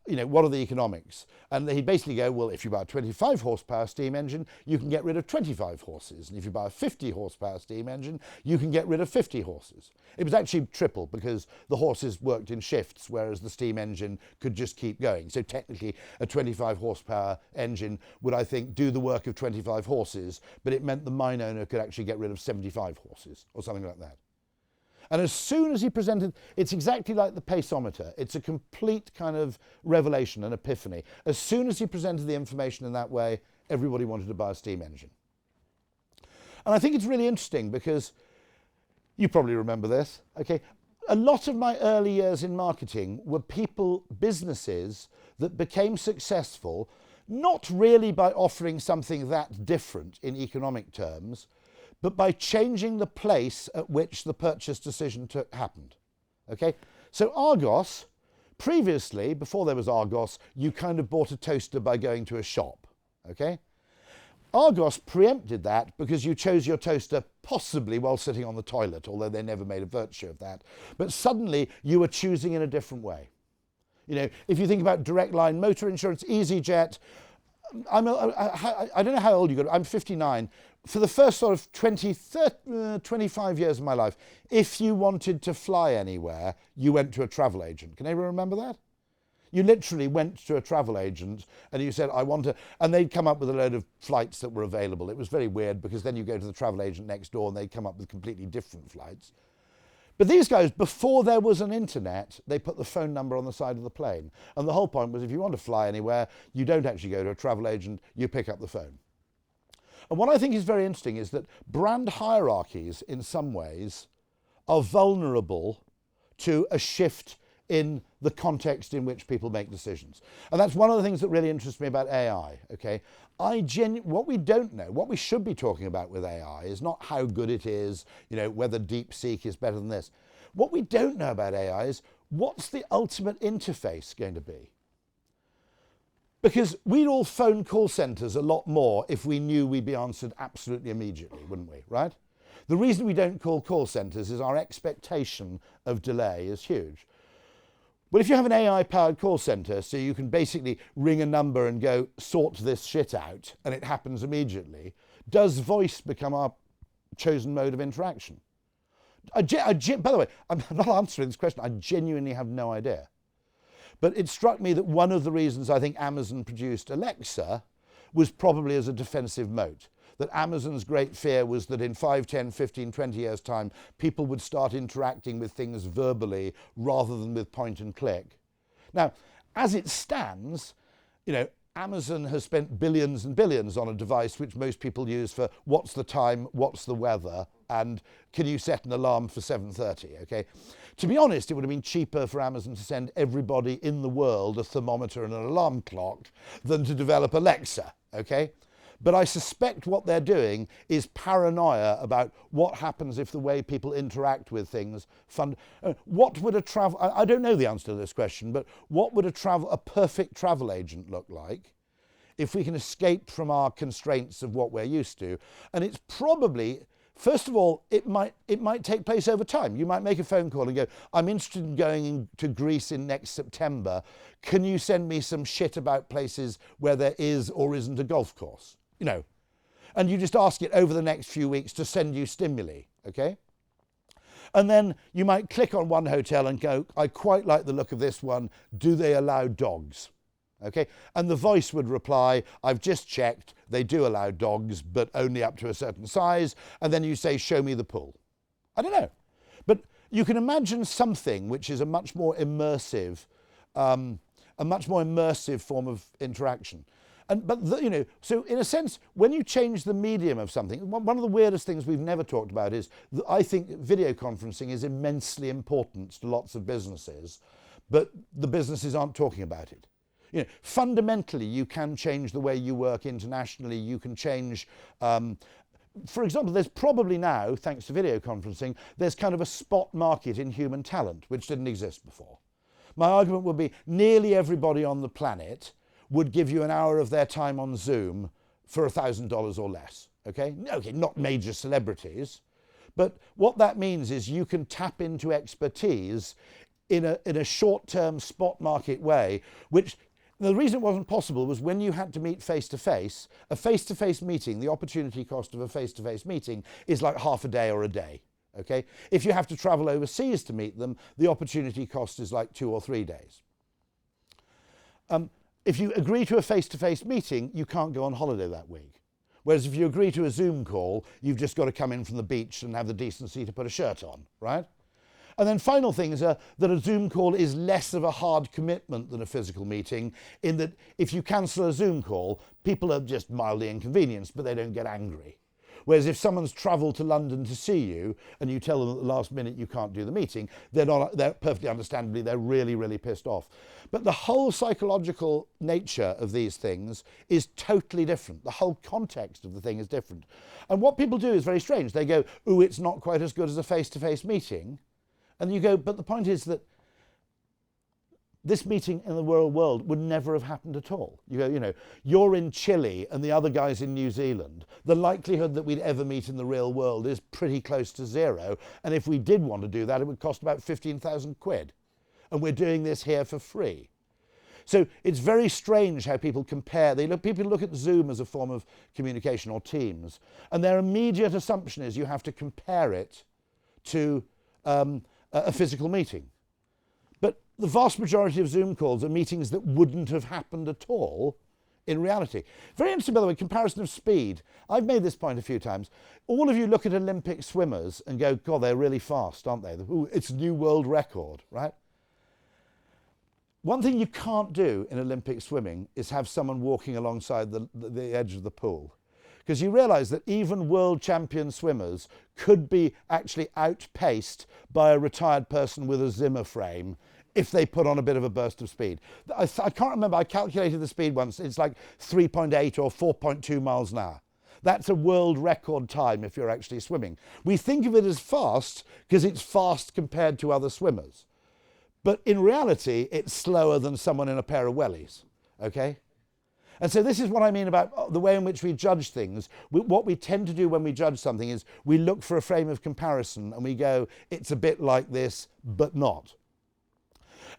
you know, what are the economics? And he'd basically go, well, if you buy a 25 horsepower steam engine, you can get rid of 25 horses. And if you buy a 50 horsepower steam engine, you can get rid of 50 horses. It was actually triple, because the horses worked in shifts, whereas the steam engine could just keep going. So technically a 25 horsepower engine would, I think, do the work of 25 horses, but it meant the mine owner could actually get rid of 75 horses or something like that. And as soon as he presented, it's exactly like the paceometer. It's a complete kind of revelation, an epiphany. As soon as he presented the information in that way, everybody wanted to buy a steam engine. And I think it's really interesting because you probably remember this, okay? A lot of my early years in marketing were businesses that became successful, not really by offering something that different in economic terms, but by changing the place at which the purchase decision happened. Okay? So Argos, previously, before there was Argos, you kind of bought a toaster by going to a shop. Okay? Argos preempted that because you chose your toaster possibly while sitting on the toilet, although they never made a virtue of that. But suddenly you were choosing in a different way. You know, if you think about direct line motor insurance, EasyJet, I don't know how old you got. I'm 59. For the first sort of 25 years of my life, if you wanted to fly anywhere, you went to a travel agent. Can anyone remember that? You literally went to a travel agent and you said, I want to, and they'd come up with a load of flights that were available. It was very weird, because then you go to the travel agent next door and they'd come up with completely different flights. But these guys, before there was an internet, they put the phone number on the side of the plane. And the whole point was, if you want to fly anywhere, you don't actually go to a travel agent, you pick up the phone. And what I think is very interesting is that brand hierarchies, in some ways, are vulnerable to a shift in the context in which people make decisions. And that's one of the things that really interests me about AI, okay? What we don't know, what we should be talking about with AI is not how good it is, you know, whether DeepSeek is better than this. What we don't know about AI is, what's the ultimate interface going to be? Because we'd all phone call centres a lot more if we knew we'd be answered absolutely immediately, wouldn't we, right? The reason we don't call centres is our expectation of delay is huge. Well, if you have an AI-powered call centre, so you can basically ring a number and go, sort this shit out, and it happens immediately, does voice become our chosen mode of interaction? By the way, I'm not answering this question. I genuinely have no idea. But it struck me that one of the reasons I think Amazon produced Alexa was probably as a defensive moat. That Amazon's great fear was that in 5, 10, 15, 20 years' time, people would start interacting with things verbally rather than with point and click. Now, as it stands, you know, Amazon has spent billions and billions on a device which most people use for what's the time, what's the weather, and can you set an alarm for 7:30, okay? To be honest, it would have been cheaper for Amazon to send everybody in the world a thermometer and an alarm clock than to develop Alexa, okay? But I suspect what they're doing is paranoia about what happens if the way people interact with things. What would a travel? I don't know the answer to this question, but what would a perfect travel agent look like if we can escape from our constraints of what we're used to? And it's probably, first of all, it might take place over time. You might make a phone call and go, I'm interested in going to Greece in next September. Can you send me some shit about places where there is or isn't a golf course? You know, and you just ask it over the next few weeks to send you stimuli, okay? And then you might click on one hotel and go, I quite like the look of this one. Do they allow dogs? Okay, and the voice would reply, I've just checked, they do allow dogs, but only up to a certain size. And then you say, show me the pool. I don't know. But you can imagine something which is a much more immersive form of interaction. So in a sense, when you change the medium of something, one of the weirdest things we've never talked about is that I think video conferencing is immensely important to lots of businesses, but the businesses aren't talking about it. You know, fundamentally, you can change the way you work internationally. You can change, for example, there's probably now, thanks to video conferencing, there's kind of a spot market in human talent, which didn't exist before. My argument would be nearly everybody on the planet would give you an hour of their time on Zoom for $1,000 or less, okay? Okay, not major celebrities, but what that means is you can tap into expertise in a short-term spot market way, which the reason it wasn't possible was when you had to meet face-to-face, a face-to-face meeting, the opportunity cost of a face-to-face meeting is like half a day or a day, okay? If you have to travel overseas to meet them, the opportunity cost is like 2 or 3 days. If you agree to a face-to-face meeting, you can't go on holiday that week. Whereas if you agree to a Zoom call, you've just got to come in from the beach and have the decency to put a shirt on, right? And then final things are that a Zoom call is less of a hard commitment than a physical meeting, in that if you cancel a Zoom call, people are just mildly inconvenienced, but they don't get angry. Whereas if someone's travelled to London to see you and you tell them at the last minute you can't do the meeting, they're perfectly understandably, they're really, really pissed off. But the whole psychological nature of these things is totally different. The whole context of the thing is different. And what people do is very strange. They go, ooh, it's not quite as good as a face-to-face meeting. And you go, but the point is that this meeting in the real world would never have happened at all. You go, you know, you're in Chile and the other guy's in New Zealand. The likelihood that we'd ever meet in the real world is pretty close to zero. And if we did want to do that, it would cost about 15,000 quid. And we're doing this here for free. So it's very strange how people compare. People look at Zoom as a form of communication, or Teams, and their immediate assumption is you have to compare it to a physical meeting. But the vast majority of Zoom calls are meetings that wouldn't have happened at all in reality. Very interesting, by the way, comparison of speed. I've made this point a few times. All of you look at Olympic swimmers and go, God, they're really fast, aren't they? Ooh, it's a new world record, right? One thing you can't do in Olympic swimming is have someone walking alongside the edge of the pool. Because you realise that even world champion swimmers could be actually outpaced by a retired person with a Zimmer frame if they put on a bit of a burst of speed. I can't remember, I calculated the speed once, it's like 3.8 or 4.2 miles an hour. That's a world record time if you're actually swimming. We think of it as fast because it's fast compared to other swimmers. But in reality, it's slower than someone in a pair of wellies, okay? And so this is what I mean about the way in which we judge things. What we tend to do when we judge something is we look for a frame of comparison and we go, it's a bit like this, but not.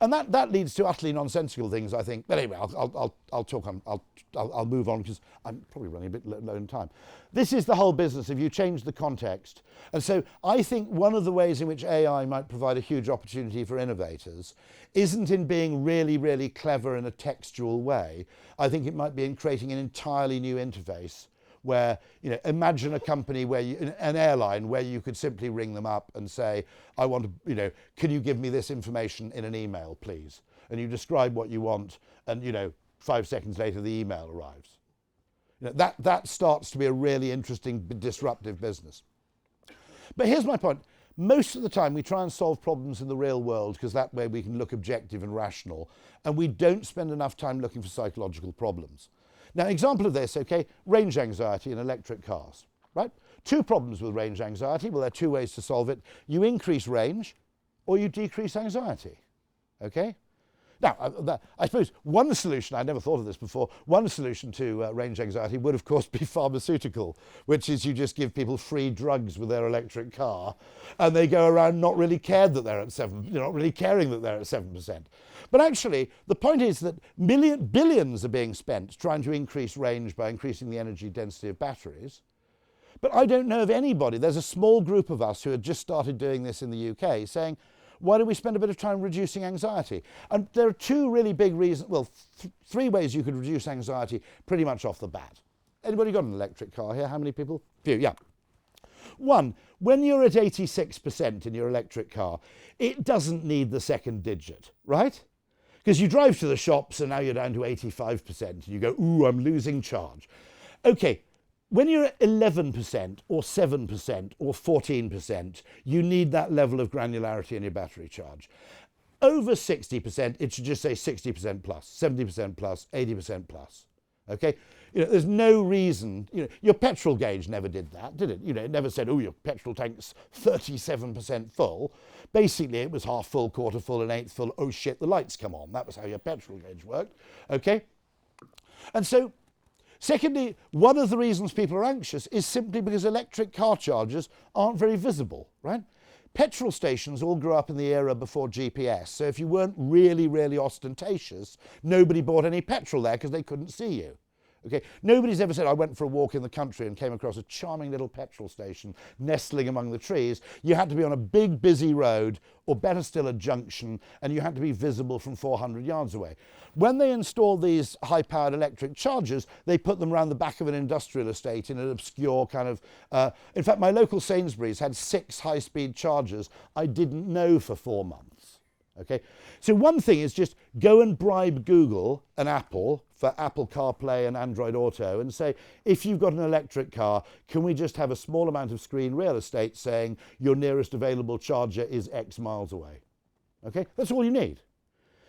And that leads to utterly nonsensical things, I think. But anyway, I'll move on because I'm probably running a bit low in time. This is the whole business if you change the context. And so I think one of the ways in which AI might provide a huge opportunity for innovators isn't in being really, really clever in a textual way. I think it might be in creating an entirely new interface where, you know, imagine a company where an airline where you could simply ring them up and say, I want to, you know, can you give me this information in an email, please? And you describe what you want and, you know, 5 seconds later the email arrives. You know, that starts to be a really interesting, disruptive business. But here's my point. Most of the time we try and solve problems in the real world because that way we can look objective and rational, and we don't spend enough time looking for psychological problems. Now, example of this, okay, range anxiety in electric cars, right? Two problems with range anxiety. Well, there are two ways to solve it. You increase range or you decrease anxiety, okay? Now, I suppose one solution, I never thought of this before, one solution to range anxiety would, of course, be pharmaceutical, which is you just give people free drugs with their electric car, and they go around not really caring that they're at 7%. But actually, the point is that billions are being spent trying to increase range by increasing the energy density of batteries. But I don't know of anybody, there's a small group of us who had just started doing this in the UK, saying, why don't we spend a bit of time reducing anxiety? And there are two really big reasons, well, three ways you could reduce anxiety pretty much off the bat. Anybody got an electric car here? How many people? Few, yeah. One, when you're at 86% in your electric car, it doesn't need the second digit, right? Because you drive to the shops and now you're down to 85% and you go, ooh, I'm losing charge. Okay. When you're at 11% or 7% or 14%, you need that level of granularity in your battery charge. Over 60%, it should just say 60% plus, 70% plus, 80% plus. Okay? There's no reason, your petrol gauge never did that, did it? It never said, oh, your petrol tank's 37% full. Basically, it was half full, quarter full, an eighth full. Oh shit, the lights come on. That was how your petrol gauge worked. Okay? And so, secondly, one of the reasons people are anxious is simply because electric car chargers aren't very visible, right? Petrol stations all grew up in the era before GPS, so if you weren't really, really ostentatious, nobody bought any petrol there because they couldn't see you. Okay, nobody's ever said, I went for a walk in the country and came across a charming little petrol station nestling among the trees. You had to be on a big, busy road, or better still, a junction, and you had to be visible from 400 yards away. When they installed these high-powered electric chargers, they put them around the back of an industrial estate in an obscure kind of... in fact, my local Sainsbury's had 6 high-speed chargers I didn't know for 4 months. Okay, so one thing is just go and bribe Google and Apple for Apple CarPlay and Android Auto and say, if you've got an electric car, can we just have a small amount of screen real estate saying your nearest available charger is X miles away? Okay, that's all you need.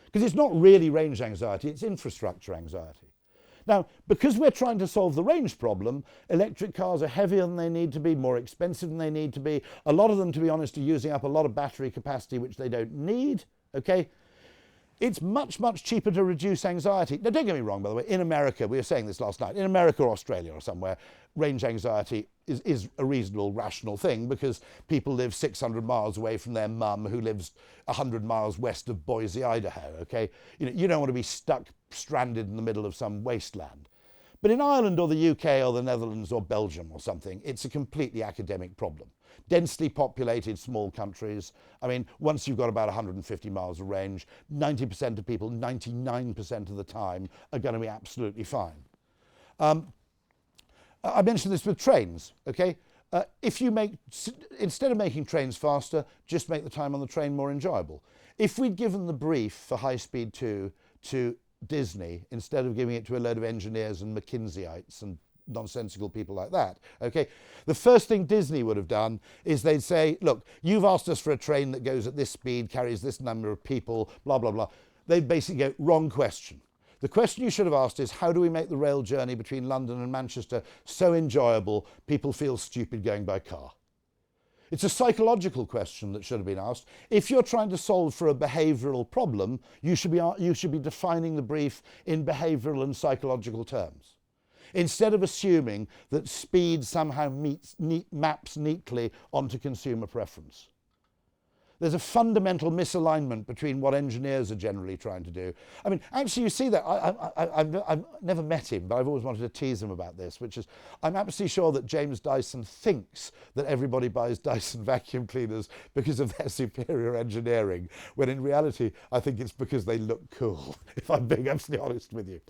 Because it's not really range anxiety, it's infrastructure anxiety. Now, because we're trying to solve the range problem, electric cars are heavier than they need to be, more expensive than they need to be. A lot of them, to be honest, are using up a lot of battery capacity which they don't need. Okay, it's much, much cheaper to reduce anxiety. Now, don't get me wrong, by the way, in America, we were saying this last night, in America or Australia or somewhere, range anxiety is a reasonable, rational thing because people live 600 miles away from their mum who lives 100 miles west of Boise, Idaho, okay? You don't want to be stuck, stranded in the middle of some wasteland. But in Ireland or the UK or the Netherlands or Belgium or something, it's a completely academic problem. Densely populated small countries. I mean, once you've got about 150 miles of range, 90% of people, 99% of the time, are going to be absolutely fine. I mentioned this with trains, okay? If you instead of making trains faster, just make the time on the train more enjoyable. If we'd given the brief for High Speed 2 to Disney, instead of giving it to a load of engineers and McKinseyites and nonsensical people like that, okay, the first thing Disney would have done is they'd say, look, you've asked us for a train that goes at this speed, carries this number of people, blah, blah, blah. They'd basically go, wrong question. The question you should have asked is, how do we make the rail journey between London and Manchester so enjoyable people feel stupid going by car? It's a psychological question that should have been asked. If you're trying to solve for a behavioural problem, you should be defining the brief in behavioural and psychological terms, instead of assuming that speed somehow maps neatly onto consumer preference. There's a fundamental misalignment between what engineers are generally trying to do. I mean, actually, you see that. I've never met him, but I've always wanted to tease him about this, which is I'm absolutely sure that James Dyson thinks that everybody buys Dyson vacuum cleaners because of their superior engineering, when in reality, I think it's because they look cool, if I'm being absolutely honest with you.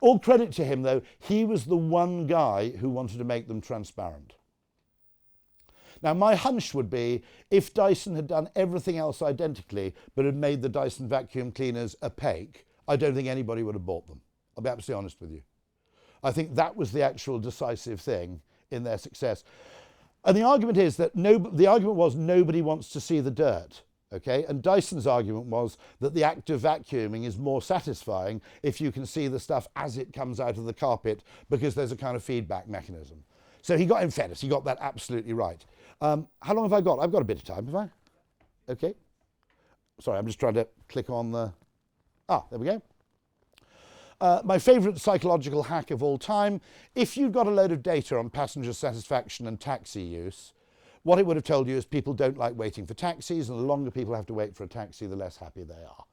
All credit to him, though, he was the one guy who wanted to make them transparent. Now, my hunch would be if Dyson had done everything else identically but had made the Dyson vacuum cleaners opaque, I don't think anybody would have bought them. I'll be absolutely honest with you. I think that was the actual decisive thing in their success. And the argument is that the argument was nobody wants to see the dirt. Okay, and Dyson's argument was that the act of vacuuming is more satisfying if you can see the stuff as it comes out of the carpet, because there's a kind of feedback mechanism. So he got, in fairness, he got that absolutely right. How long have I got? I've got a bit of time, have I? Okay. Sorry, I'm just trying to click on the... there we go. My favourite psychological hack of all time: if you've got a load of data on passenger satisfaction and taxi use, what it would have told you is people don't like waiting for taxis, and the longer people have to wait for a taxi, the less happy they are.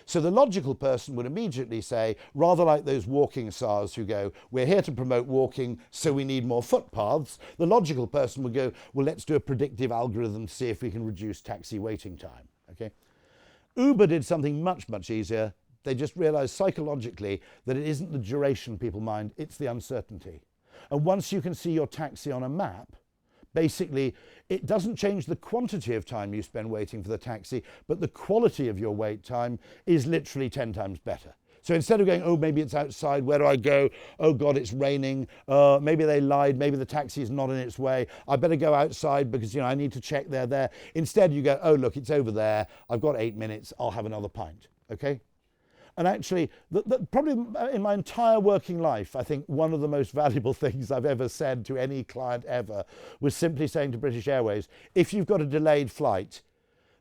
So the logical person would immediately say, rather like those walking stars who go, we're here to promote walking, so we need more footpaths, the logical person would go, well, let's do a predictive algorithm to see if we can reduce taxi waiting time. Okay? Uber did something much, much easier. They just realized psychologically that it isn't the duration people mind, it's the uncertainty. And once you can see your taxi on a map, basically, it doesn't change the quantity of time you spend waiting for the taxi, but the quality of your wait time is literally 10 times better. So instead of going, oh, maybe it's outside, where do I go? Oh God, it's raining. Maybe they lied, maybe the taxi is not in its way. I better go outside because, I need to check they're there. Instead you go, oh look, it's over there. I've got 8 minutes, I'll have another pint, okay? And actually, probably in my entire working life, I think one of the most valuable things I've ever said to any client ever was simply saying to British Airways, if you've got a delayed flight,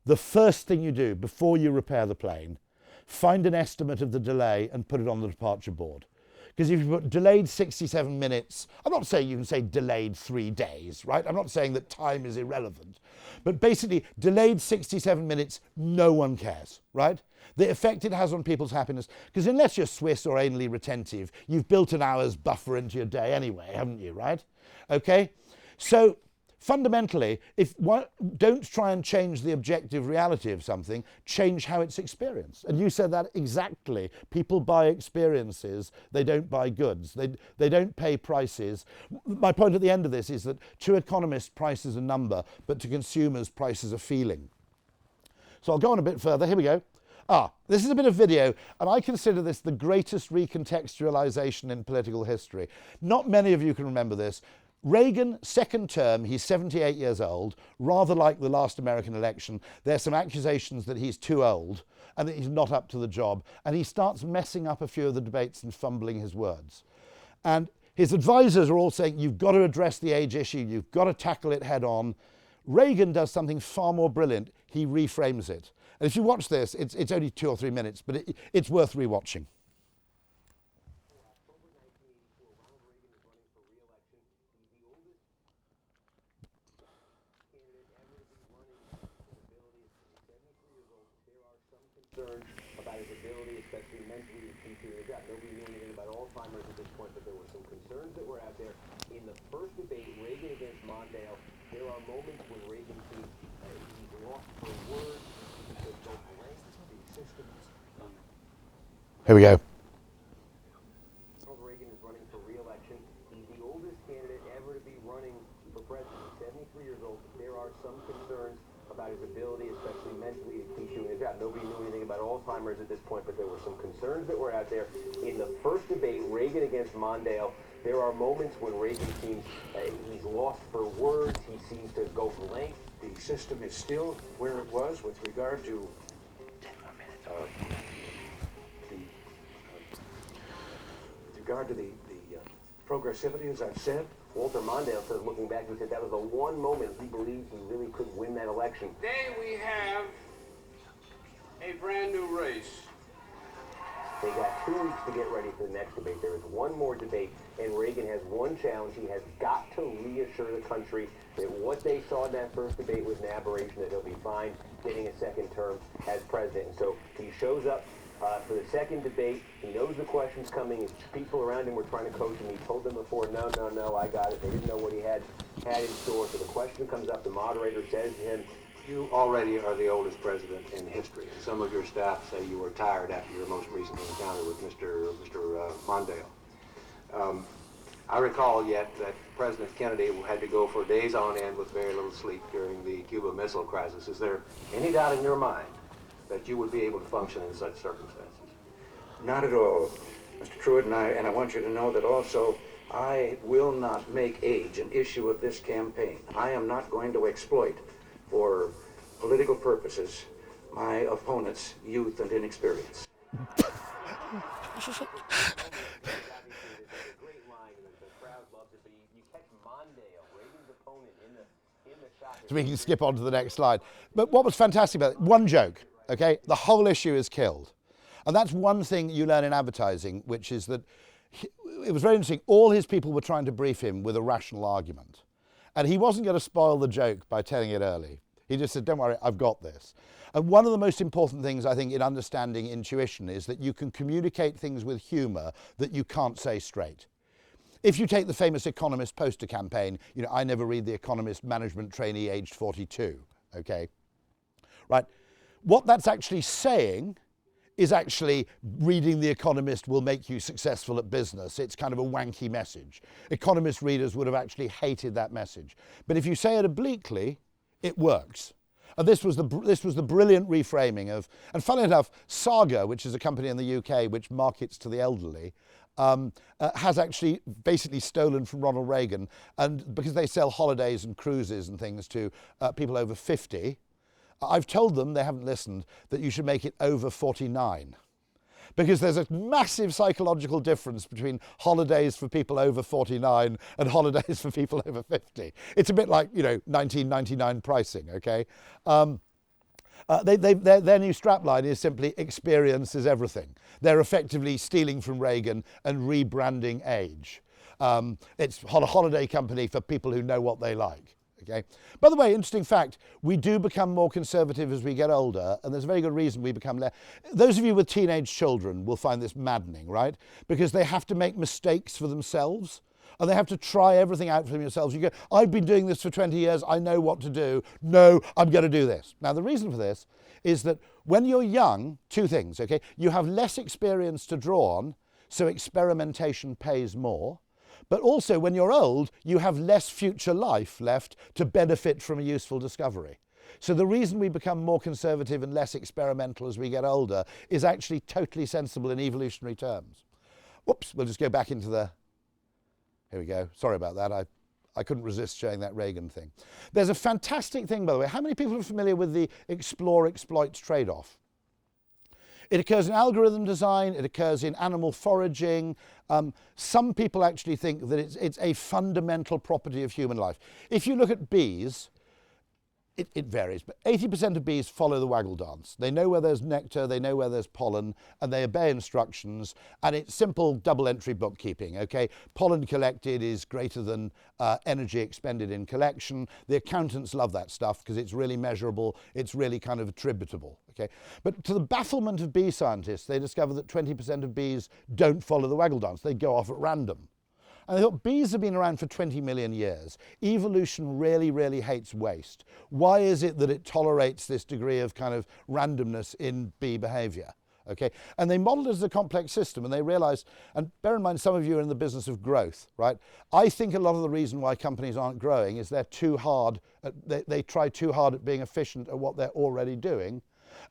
the first thing you do before you repair the plane, find an estimate of the delay and put it on the departure board. Because if you put delayed 67 minutes, I'm not saying you can say delayed 3 days, right? I'm not saying that time is irrelevant. But basically, delayed 67 minutes, no one cares, right? The effect it has on people's happiness, because unless you're Swiss or anally retentive, you've built an hour's buffer into your day anyway, haven't you, right? Okay? So fundamentally, don't try and change the objective reality of something, change how it's experienced. And you said that exactly. People buy experiences, they don't buy goods. They don't pay prices. My point at the end of this is that to economists, price is a number, but to consumers, price is a feeling. So I'll go on a bit further. Here we go. This is a bit of video, and I consider this the greatest recontextualization in political history. Not many of you can remember this. Reagan, second term, he's 78 years old, rather like the last American election. There's some accusations that he's too old and that he's not up to the job, and he starts messing up a few of the debates and fumbling his words. And his advisors are all saying, you've got to address the age issue, you've got to tackle it head on. Reagan does something far more brilliant. He reframes it. And if you watch this, it's only 2 or 3 minutes, but it's worth rewatching. Concerns about his ability, especially mentally, to continue his job. Nobody knew anything about Alzheimer's at this point, but there were some concerns that were out there. In the first debate, Reagan against Mondale, there are moments when Reagan seems he's lost for words. Here we go. Ronald Reagan is running for re-election. He's the oldest candidate ever to be running for president. 73 years old. There are some concerns about his ability, especially mentally, to keep doing his job. Nobody knew anything about Alzheimer's at this point, but there were some concerns that were out there. In the first debate, Reagan against Mondale, there are moments when Reagan seems he's lost for words. He seems to go blank. The system is still where it was with regard to the progressivity, as I've said. Walter Mondale says, looking back, he said that was the one moment he believed he really could win that election. Today we have a brand new race. They got 2 weeks to get ready for the next debate. There is one more debate, and Reagan has one challenge. He has got to reassure the country that what they saw in that first debate was an aberration, that he'll be fine getting a second term as president. And so he shows up for the second debate. He knows the question's coming. His people around him were trying to coach him. He told them before, no, I got it. They didn't know what he had in store. So the question comes up. The moderator says to him, You already are the oldest president in history. Some of your staff say you were tired after your most recent encounter with Mr. Mondale. I recall yet that President Kennedy had to go for days on end with very little sleep during the Cuba Missile Crisis. Is there any doubt in your mind that you would be able to function in such circumstances? Not at all, Mr. Truitt, and I want you to know that also I will not make age an issue of this campaign. I am not going to exploit for political purposes my opponent's youth and inexperience. So we can skip on to the next slide. But what was fantastic about it, one joke, okay? The whole issue is killed. And that's one thing you learn in advertising, which is that it was very interesting. All his people were trying to brief him with a rational argument. And he wasn't going to spoil the joke by telling it early. He just said, don't worry, I've got this. And one of the most important things, I think, in understanding intuition is that you can communicate things with humour that you can't say straight. If you take the famous Economist poster campaign, you know, I never read the Economist management trainee aged 42, okay? Right? What that's actually saying is actually reading The Economist will make you successful at business. It's kind of a wanky message. Economist readers would have actually hated that message. But if you say it obliquely, it works. And this was the brilliant reframing of, and funnily enough, Saga, which is a company in the UK which markets to the elderly, has actually basically stolen from Ronald Reagan, and because they sell holidays and cruises and things to people over 50, I've told them, they haven't listened, that you should make it over 49. Because there's a massive psychological difference between holidays for people over 49 and holidays for people over 50. It's a bit like, you know, 1999 pricing, okay? Their new strapline is simply experience is everything. They're effectively stealing from Reagan and rebranding age. It's a holiday company for people who know what they like. Okay. By the way, interesting fact, we do become more conservative as we get older, and there's a very good reason we become less. Those of you with teenage children will find this maddening, right? Because they have to make mistakes for themselves, and they have to try everything out for themselves. You go, I've been doing this for 20 years, I know what to do. No, I'm going to do this. Now, the reason for this is that when you're young, two things, okay? You have less experience to draw on, so experimentation pays more. But also, when you're old, you have less future life left to benefit from a useful discovery. So the reason we become more conservative and less experimental as we get older is actually totally sensible in evolutionary terms. Whoops, we'll just go back into the... Here we go. Sorry about that. I couldn't resist showing that Reagan thing. There's a fantastic thing, by the way. How many people are familiar with the explore-exploit trade-off? It occurs in algorithm design, it occurs in animal foraging. Some people actually think that it's a fundamental property of human life. If you look at bees, it varies, but 80% of bees follow the waggle dance. They know where there's nectar, they know where there's pollen, and they obey instructions, and it's simple double-entry bookkeeping, okay? Pollen collected is greater than energy expended in collection. The accountants love that stuff because it's really measurable, it's really kind of attributable, okay? But to the bafflement of bee scientists, they discover that 20% of bees don't follow the waggle dance. They go off at random. And they thought, bees have been around for 20 million years. Evolution really, really hates waste. Why is it that it tolerates this degree of kind of randomness in bee behavior? Okay, and they modeled it as a complex system, and they realized, and bear in mind, some of you are in the business of growth, right? I think a lot of the reason why companies aren't growing is they're too hard, they try too hard at being efficient at what they're already doing,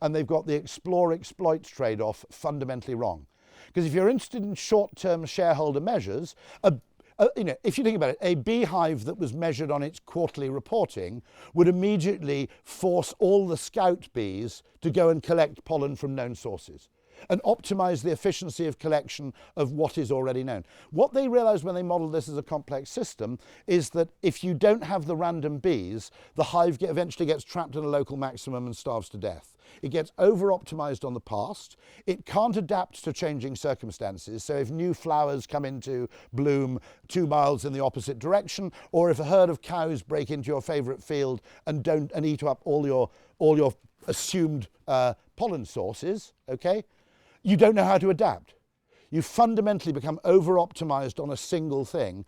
and they've got the explore-exploit trade-off fundamentally wrong. Because if you're interested in short-term shareholder measures, you know, if you think about it, a beehive that was measured on its quarterly reporting would immediately force all the scout bees to go and collect pollen from known sources and optimize the efficiency of collection of what is already known. What they realized when they modeled this as a complex system is that if you don't have the random bees, the hive eventually gets trapped in a local maximum and starves to death. It gets over-optimized on the past. It can't adapt to changing circumstances. So if new flowers come into bloom 2 miles in the opposite direction, or if a herd of cows break into your favorite field and eat up all your assumed pollen sources, okay, you don't know how to adapt. You fundamentally become over-optimized on a single thing.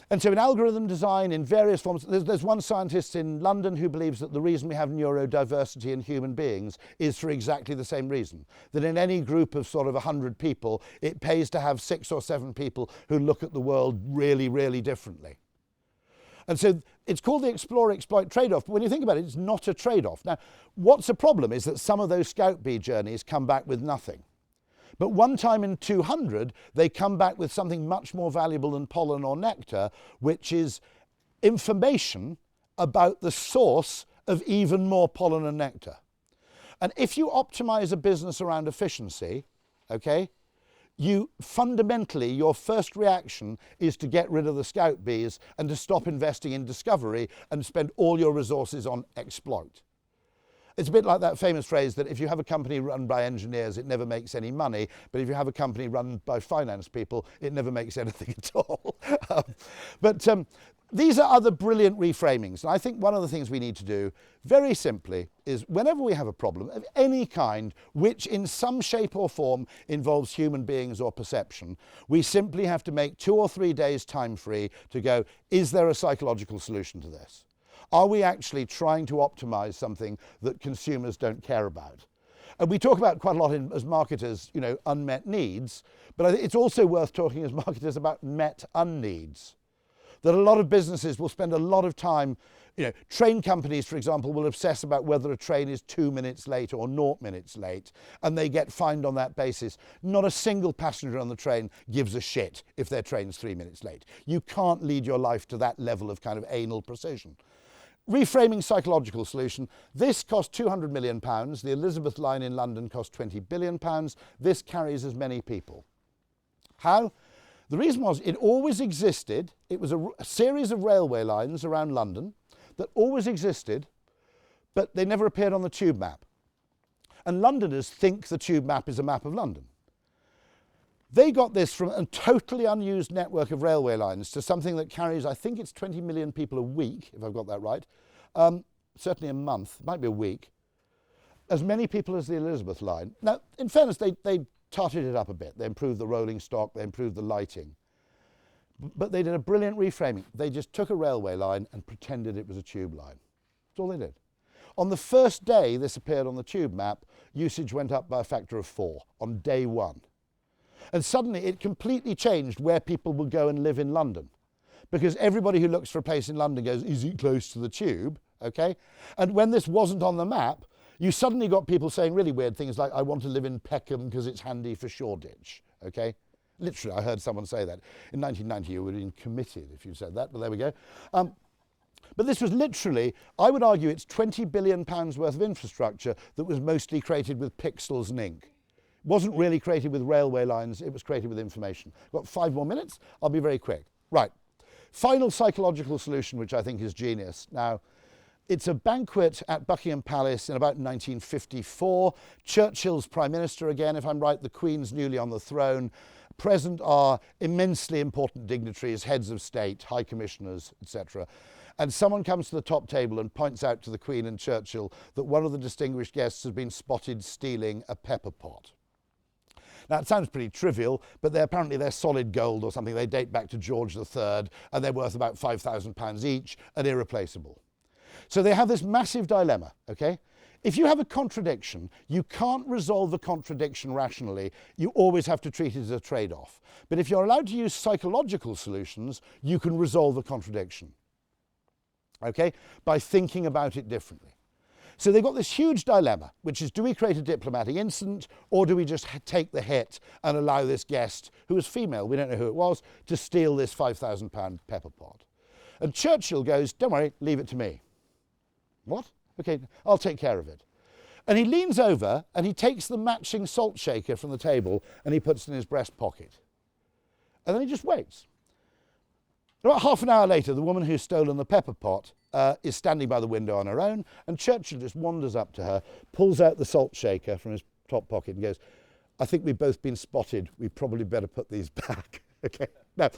And so in algorithm design, in various forms, there's one scientist in London who believes that the reason we have neurodiversity in human beings is for exactly the same reason. That in any group of sort of 100 people, it pays to have 6 or 7 people who look at the world really, really differently. And so it's called the explore-exploit trade-off, but when you think about it, it's not a trade-off. Now, what's a problem is that some of those scout bee journeys come back with nothing. But one time in 200, they come back with something much more valuable than pollen or nectar, which is information about the source of even more pollen and nectar. And if you optimize a business around efficiency, okay, you fundamentally, your first reaction is to get rid of the scout bees and to stop investing in discovery and spend all your resources on exploit. It's a bit like that famous phrase that if you have a company run by engineers, it never makes any money, but if you have a company run by finance people, it never makes anything at all. But these are other brilliant reframings. And I think one of the things we need to do, very simply, is whenever we have a problem of any kind, which in some shape or form involves human beings or perception, we simply have to make 2 or 3 days time free to go, is there a psychological solution to this? Are we actually trying to optimize something that consumers don't care about? And we talk about quite a lot as marketers, you know, unmet needs, but I think it's also worth talking as marketers about met unneeds. That a lot of businesses will spend a lot of time, you know, train companies, for example, will obsess about whether a train is 2 minutes late or 0 minutes late, and they get fined on that basis. Not a single passenger on the train gives a shit if their train's 3 minutes late. You can't lead your life to that level of kind of anal precision. Reframing psychological solution. This cost £200 million. The Elizabeth line in London cost £20 billion. This carries as many people. How? The reason was it always existed. It was a series of railway lines around London that always existed, but they never appeared on the tube map. And Londoners think the tube map is a map of London. They got this from a totally unused network of railway lines to something that carries, I think it's 20 million people a week, if I've got that right. Certainly a month, might be a week. As many people as the Elizabeth line. Now, in fairness, they tarted it up a bit. They improved the rolling stock, they improved the lighting. But they did a brilliant reframing. They just took a railway line and pretended it was a tube line. That's all they did. On the first day this appeared on the tube map, usage went up by a factor of 4 on day 1. And suddenly it completely changed where people would go and live in London. Because everybody who looks for a place in London goes, is it close to the tube? Okay? And when this wasn't on the map, you suddenly got people saying really weird things like, I want to live in Peckham because it's handy for Shoreditch. Okay? Literally, I heard someone say that. In 1990, you would have been committed if you said that, but there we go. But this was literally, I would argue it's £20 billion worth of infrastructure that was mostly created with pixels and ink. Wasn't really created with railway lines, it was created with information. Got 5 more minutes, I'll be very quick. Right, final psychological solution which I think is genius. Now, it's a banquet at Buckingham Palace in about 1954. Churchill's Prime Minister again, if I'm right, the Queen's newly on the throne. Present are immensely important dignitaries, heads of state, high commissioners, etc. And someone comes to the top table and points out to the Queen and Churchill that one of the distinguished guests has been spotted stealing a pepper pot. Now, it sounds pretty trivial, but apparently they're solid gold or something. They date back to George III, and they're worth about £5,000 each and irreplaceable. So they have this massive dilemma, okay? If you have a contradiction, you can't resolve the contradiction rationally. You always have to treat it as a trade-off. But if you're allowed to use psychological solutions, you can resolve the contradiction, okay, by thinking about it differently. So they've got this huge dilemma, which is, do we create a diplomatic incident, or do we just take the hit and allow this guest, who was female, we don't know who it was, to steal this £5,000 pepper pot? And Churchill goes, don't worry, leave it to me. What? Okay, I'll take care of it. And he leans over and he takes the matching salt shaker from the table and he puts it in his breast pocket. And then he just waits. About half an hour later, the woman who's stolen the pepper pot is standing by the window on her own, and Churchill just wanders up to her, pulls out the salt shaker from his top pocket and goes, I think we've both been spotted. We probably better put these back. Okay. Now,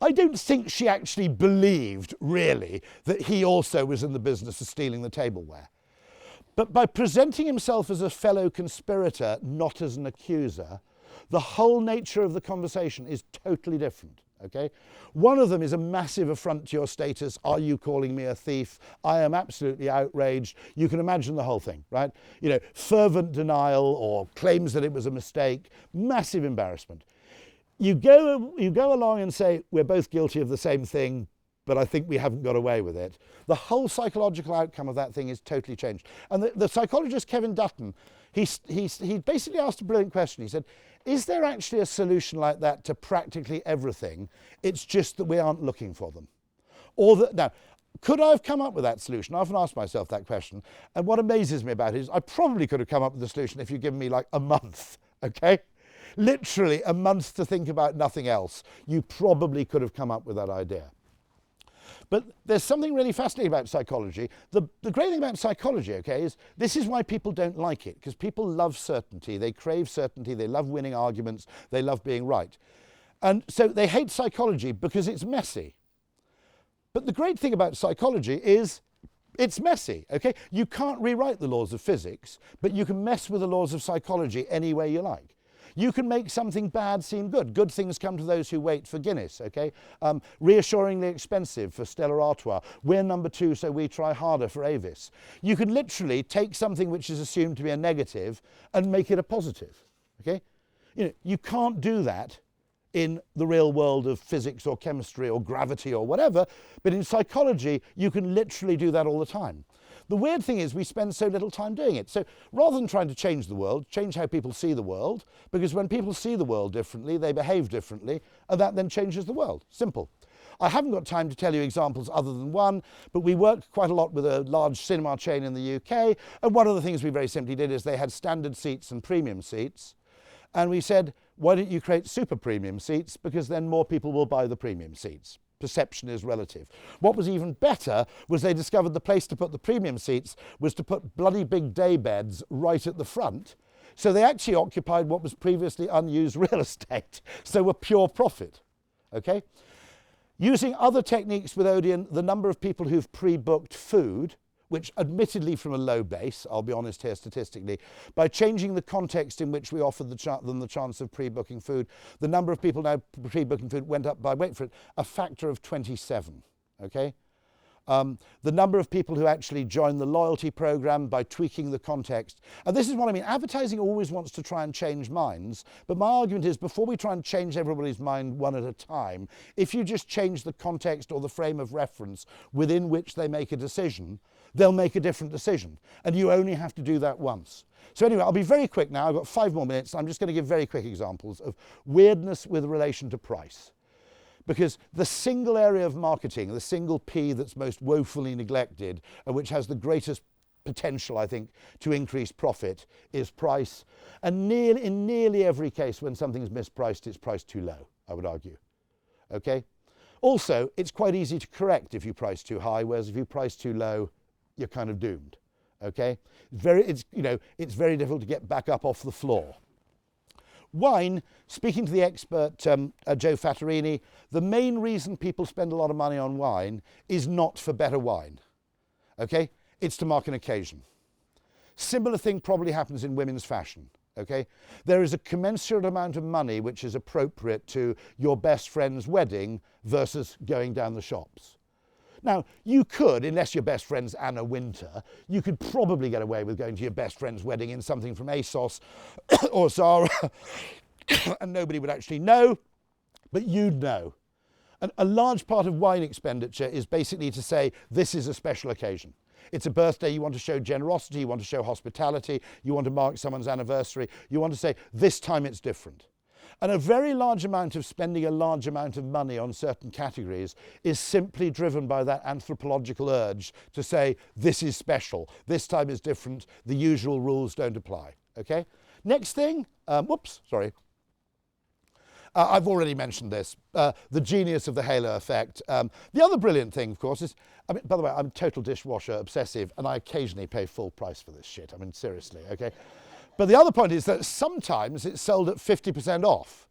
I don't think she actually believed, really, that he also was in the business of stealing the tableware. But by presenting himself as a fellow conspirator, not as an accuser, the whole nature of the conversation is totally different. Okay? One of them is a massive affront to your status. Are you calling me a thief? I am absolutely outraged. You can imagine the whole thing, right? You know, fervent denial or claims that it was a mistake. Massive embarrassment. You go along and say, we're both guilty of the same thing, but I think we haven't got away with it. The whole psychological outcome of that thing is totally changed. And the psychologist Kevin Dutton, he basically asked a brilliant question. He said, is there actually a solution like that to practically everything? It's just that we aren't looking for them. Or that, now, could I have come up with that solution? I often ask myself that question. And what amazes me about it is I probably could have come up with the solution if you'd given me like a month, okay? Literally a month to think about nothing else. You probably could have come up with that idea. But there's something really fascinating about psychology. The great thing about psychology, okay, is this is why people don't like it, because people love certainty. They crave certainty. They love winning arguments. They love being right. And so they hate psychology because it's messy. But the great thing about psychology is it's messy, okay? You can't rewrite the laws of physics, but you can mess with the laws of psychology any way you like. You can make something bad seem good. Good things come to those who wait for Guinness, okay? Reassuringly expensive for Stella Artois. We're number 2, so we try harder for Avis. You can literally take something which is assumed to be a negative and make it a positive, okay? You can't do that in the real world of physics or chemistry or gravity or whatever, but in psychology, you can literally do that all the time. The weird thing is we spend so little time doing it. So rather than trying to change the world, change how people see the world, because when people see the world differently, they behave differently, and that then changes the world. Simple. I haven't got time to tell you examples other than one, but we worked quite a lot with a large cinema chain in the UK, and one of the things we very simply did is they had standard seats and premium seats, and we said, why don't you create super premium seats, because then more people will buy the premium seats. Perception is relative. What was even better was they discovered the place to put the premium seats was to put bloody big day beds right at the front. So they actually occupied what was previously unused real estate. So were pure profit, okay? Using other techniques with Odeon, the number of people who've pre-booked food, which admittedly from a low base, I'll be honest here statistically, by changing the context in which we offered them the chance of pre-booking food, the number of people now pre-booking food went up by, wait for it, a factor of 27, okay? The number of people who actually join the loyalty program by tweaking the context. And this is what I mean. Advertising always wants to try and change minds. But my argument is before we try and change everybody's mind one at a time, if you just change the context or the frame of reference within which they make a decision, they'll make a different decision. And you only have to do that once. So anyway, I'll be very quick now. I've got 5 more minutes. I'm just going to give very quick examples of weirdness with relation to price. Because the single area of marketing, the single P that's most woefully neglected and which has the greatest potential, I think, to increase profit is price. And in nearly every case when something's mispriced, it's priced too low, I would argue. Okay? Also, it's quite easy to correct if you price too high, whereas if you price too low, you're kind of doomed. Okay? It's very difficult to get back up off the floor. Wine, speaking to the expert Joe Fattorini, the main reason people spend a lot of money on wine is not for better wine, okay? It's to mark an occasion. Similar thing probably happens in women's fashion, okay? There is a commensurate amount of money which is appropriate to your best friend's wedding versus going down the shops. Now, you could, unless your best friend's Anna Wintour, you could probably get away with going to your best friend's wedding in something from ASOS or Zara, and nobody would actually know, but you'd know. And a large part of wine expenditure is basically to say, this is a special occasion. It's a birthday, you want to show generosity, you want to show hospitality, you want to mark someone's anniversary, you want to say, this time it's different. And a very large amount of spending a large amount of money on certain categories is simply driven by that anthropological urge to say, this is special, this time is different, the usual rules don't apply, okay? Next thing, I've already mentioned this, the genius of the halo effect. The other brilliant thing, of course, is, by the way, I'm total dishwasher obsessive, and I occasionally pay full price for this shit, seriously, okay? But the other point is that sometimes it's sold at 50% off.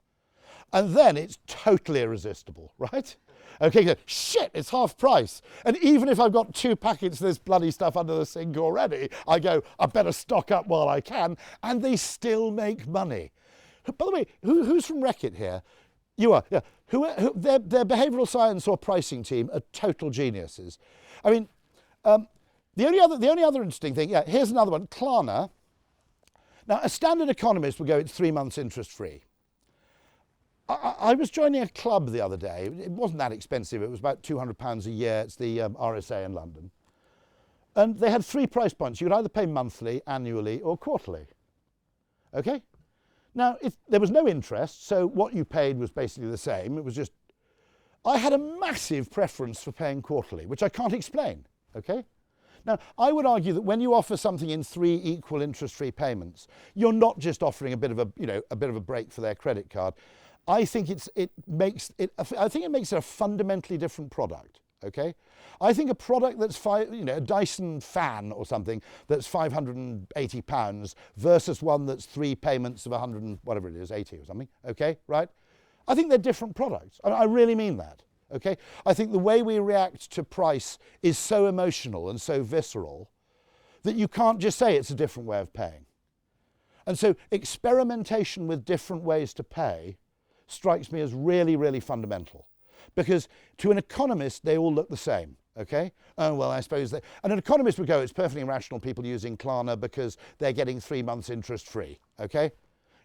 And then it's totally irresistible, right? Okay, shit, it's half price. And even if I've got 2 packets of this bloody stuff under the sink already, I go, I better stock up while I can. And they still make money. By the way, who's from Reckitt here? You are, yeah. Their behavioural science or pricing team are total geniuses. The only other interesting thing, yeah, here's another one, Klarna. Now, a standard economist would go, it's 3 months interest-free. I was joining a club the other day. It wasn't that expensive. It was about £200 a year. It's the RSA in London. And they had 3 price points. You could either pay monthly, annually, or quarterly. Okay? Now, there was no interest, so what you paid was basically the same. It was just... I had a massive preference for paying quarterly, which I can't explain, okay? Now, I would argue that when you offer something in 3 equal interest-free payments, you're not just offering a bit of a break for their credit card. I think it makes it a fundamentally different product, okay? I think a product that's a Dyson fan or something that's £580 versus one that's 3 payments of 100 and whatever it is, 80 or something, okay, right? I think they're different products. I really mean that. Okay? I think the way we react to price is so emotional and so visceral that you can't just say it's a different way of paying. And so experimentation with different ways to pay strikes me as really, really fundamental. Because to an economist, they all look the same. Okay? Oh, well, I suppose they... And an economist would go, it's perfectly rational people using Klarna because they're getting 3 months interest free. Okay?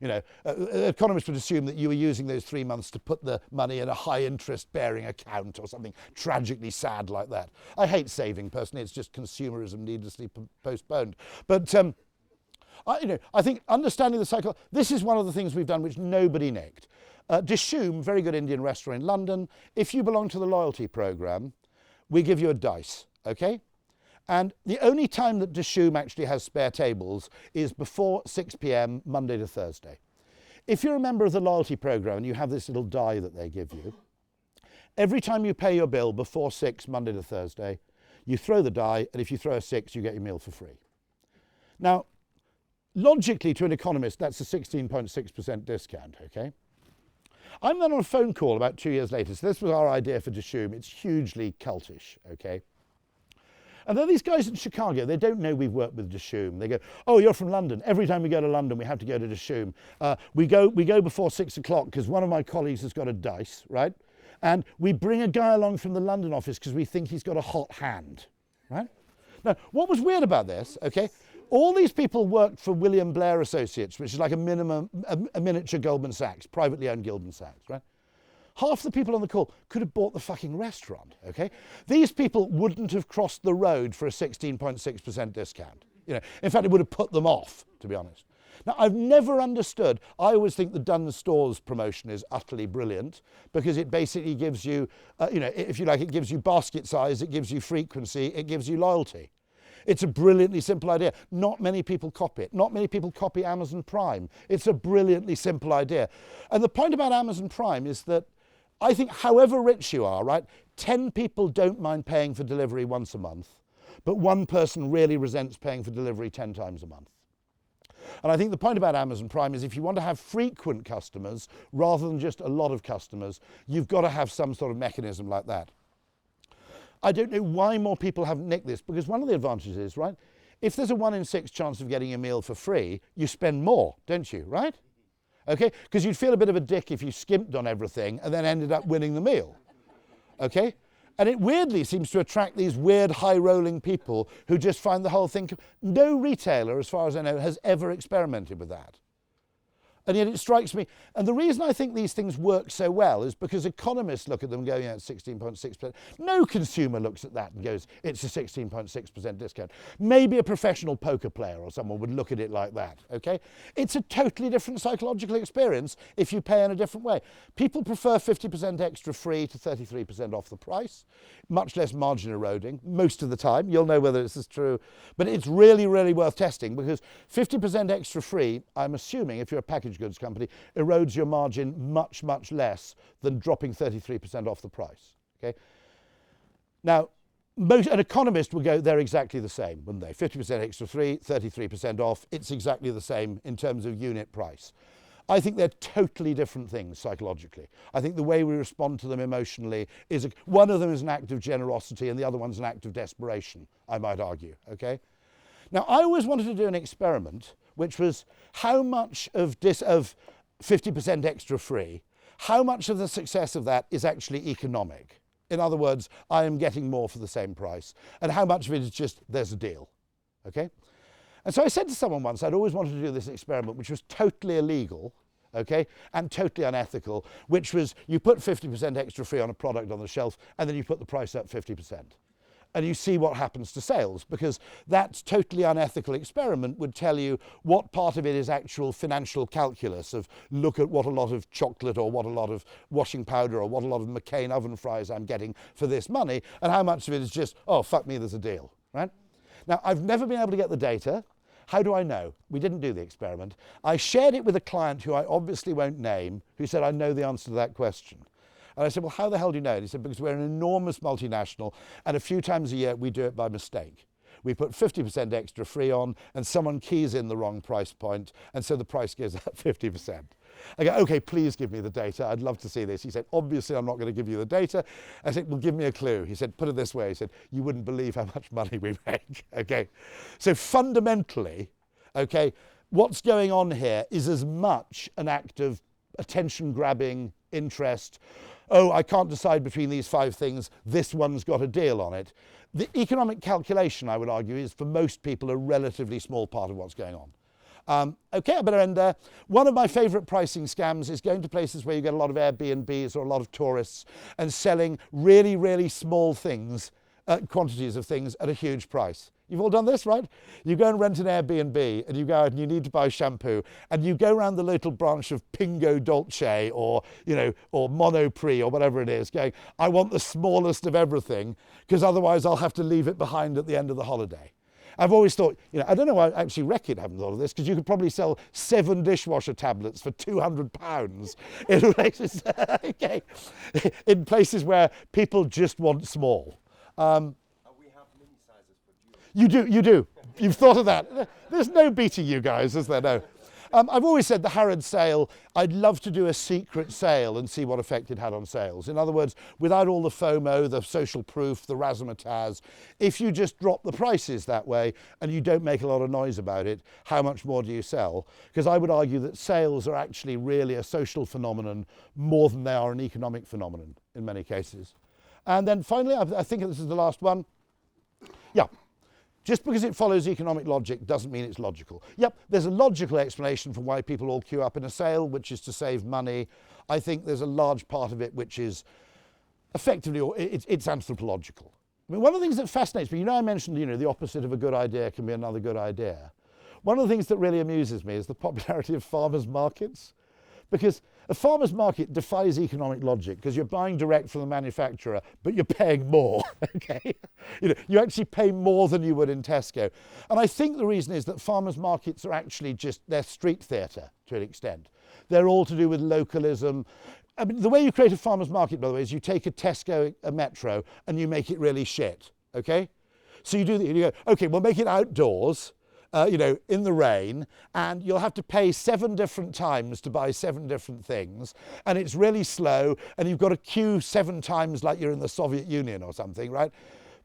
You know, economists would assume that you were using those 3 months to put the money in a high interest bearing account or something tragically sad like that. I hate saving personally, it's just consumerism needlessly postponed. But I think understanding the cycle, this is one of the things we've done which nobody nicked. Dishoom, very good Indian restaurant in London, if you belong to the loyalty program, we give you a dice, okay? And the only time that Dishoom actually has spare tables is before 6 p.m. Monday to Thursday. If you're a member of the loyalty program and you have this little die that they give you, every time you pay your bill before 6 Monday to Thursday, you throw the die, and if you throw a 6, you get your meal for free. Now, logically to an economist, that's a 16.6% discount, okay? I'm then on a phone call about 2 years later, so this was our idea for Dishoom. It's hugely cultish, okay? And there are these guys in Chicago, they don't know we've worked with Dishoom. They go, oh, you're from London. Every time we go to London, we have to go to Dishoom. We go before 6 o'clock because one of my colleagues has got a dice, right? And we bring a guy along from the London office because we think he's got a hot hand, right? Now, what was weird about this, okay? All these people worked for William Blair Associates, which is like a miniature Goldman Sachs, privately owned Goldman Sachs, right? Half the people on the call could have bought the fucking restaurant, okay? These people wouldn't have crossed the road for a 16.6% discount. You know, in fact, it would have put them off, to be honest. Now, I've never understood, I always think the Dunnes Stores promotion is utterly brilliant because it basically gives you, if you like, it gives you basket size, it gives you frequency, it gives you loyalty. It's a brilliantly simple idea. Not many people copy it. Not many people copy Amazon Prime. It's a brilliantly simple idea. And the point about Amazon Prime is that I think however rich you are, right, 10 people don't mind paying for delivery once a month, but 1 person really resents paying for delivery 10 times a month. And I think the point about Amazon Prime is if you want to have frequent customers rather than just a lot of customers, you've got to have some sort of mechanism like that. I don't know why more people haven't nicked this, because one of the advantages is, right, if there's a 1 in 6 chance of getting a meal for free, you spend more, don't you, right? Okay, because you'd feel a bit of a dick if you skimped on everything and then ended up winning the meal, okay? And it weirdly seems to attract these weird high-rolling people who just find the whole thing... No retailer, as far as I know, has ever experimented with that. And yet it strikes me, and the reason I think these things work so well is because economists look at them going, yeah, it's 16.6%. No consumer looks at that and goes, it's a 16.6% discount. Maybe a professional poker player or someone would look at it like that, okay? It's a totally different psychological experience if you pay in a different way. People prefer 50% extra free to 33% off the price, much less margin eroding, most of the time. You'll know whether this is true, but it's really, really worth testing because 50% extra free, I'm assuming, if you're a package goods company, erodes your margin much, much less than dropping 33% off the price, okay? Now, an economist would go, they're exactly the same, wouldn't they? 50% extra free, 33% off, it's exactly the same in terms of unit price. I think they're totally different things psychologically. I think the way we respond to them emotionally is, one of them is an act of generosity and the other one's an act of desperation, I might argue, okay? Now, I always wanted to do an experiment which was how much of 50% extra free, how much of the success of that is actually economic? In other words, I am getting more for the same price, and how much of it is just, there's a deal, okay? And so I said to someone once, I'd always wanted to do this experiment, which was totally illegal, okay, and totally unethical, which was you put 50% extra free on a product on the shelf, and then you put the price up 50%. and you see what happens to sales, because that totally unethical experiment would tell you what part of it is actual financial calculus of look at what a lot of chocolate or what a lot of washing powder or what a lot of McCain oven fries I'm getting for this money, and how much of it is just, oh, fuck me, there's a deal, right? Now, I've never been able to get the data. How do I know? We didn't do the experiment. I shared it with a client who I obviously won't name, who said, I know the answer to that question. And I said, well, how the hell do you know? And he said, because we're an enormous multinational, and a few times a year we do it by mistake. We put 50% extra free on, and someone keys in the wrong price point, and so the price goes up 50%. I go, okay, please give me the data. I'd love to see this. He said, obviously I'm not going to give you the data. I said, well, give me a clue. He said, put it this way. He said, you wouldn't believe how much money we make. Okay. So fundamentally, okay, what's going on here is as much an act of attention-grabbing interest. Oh, I can't decide between these 5 things. This one's got a deal on it. The economic calculation, I would argue, is for most people a relatively small part of what's going on. Okay, I better end there. One of my favourite pricing scams is going to places where you get a lot of Airbnbs or a lot of tourists and selling really, really small things, quantities of things at a huge price. You've all done this, right? You go and rent an Airbnb and you go out and you need to buy shampoo and you go around the local branch of Pingo Dolce or, you know, or Monoprix or whatever it is, going, I want the smallest of everything because otherwise I'll have to leave it behind at the end of the holiday. I've always thought, you know, I don't know why actually Reckitt haven't thought of this, because you could probably sell 7 dishwasher tablets for £200 in places, okay, in places where people just want small. We have mini sizes for duos. You do. You've thought of that. There's no beating you guys, is there? No. I've always said the Harrods sale, I'd love to do a secret sale and see what effect it had on sales. In other words, without all the FOMO, the social proof, the razzmatazz, if you just drop the prices that way and you don't make a lot of noise about it, how much more do you sell? Because I would argue that sales are actually really a social phenomenon more than they are an economic phenomenon in many cases. And then finally, I think this is the last one. Yeah. Just because it follows economic logic doesn't mean it's logical. Yep, there's a logical explanation for why people all queue up in a sale, which is to save money. I think there's a large part of it which is effectively, it's anthropological. I mean, one of the things that fascinates me, you know, I mentioned, you know, the opposite of a good idea can be another good idea. One of the things that really amuses me is the popularity of farmers' markets. Because a farmer's market defies economic logic because you're buying direct from the manufacturer, but you're paying more, okay? You know, you actually pay more than you would in Tesco. And I think the reason is that farmers' markets are actually just, they're street theatre to an extent. They're all to do with localism. I mean, the way you create a farmer's market, by the way, is you take a Tesco, a Metro, and you make it really shit, okay? So you do that, you go, okay, we'll make it outdoors, you know, in the rain, and you'll have to pay 7 different times to buy 7 different things, and it's really slow, and you've got to queue 7 times like you're in the Soviet Union or something, right?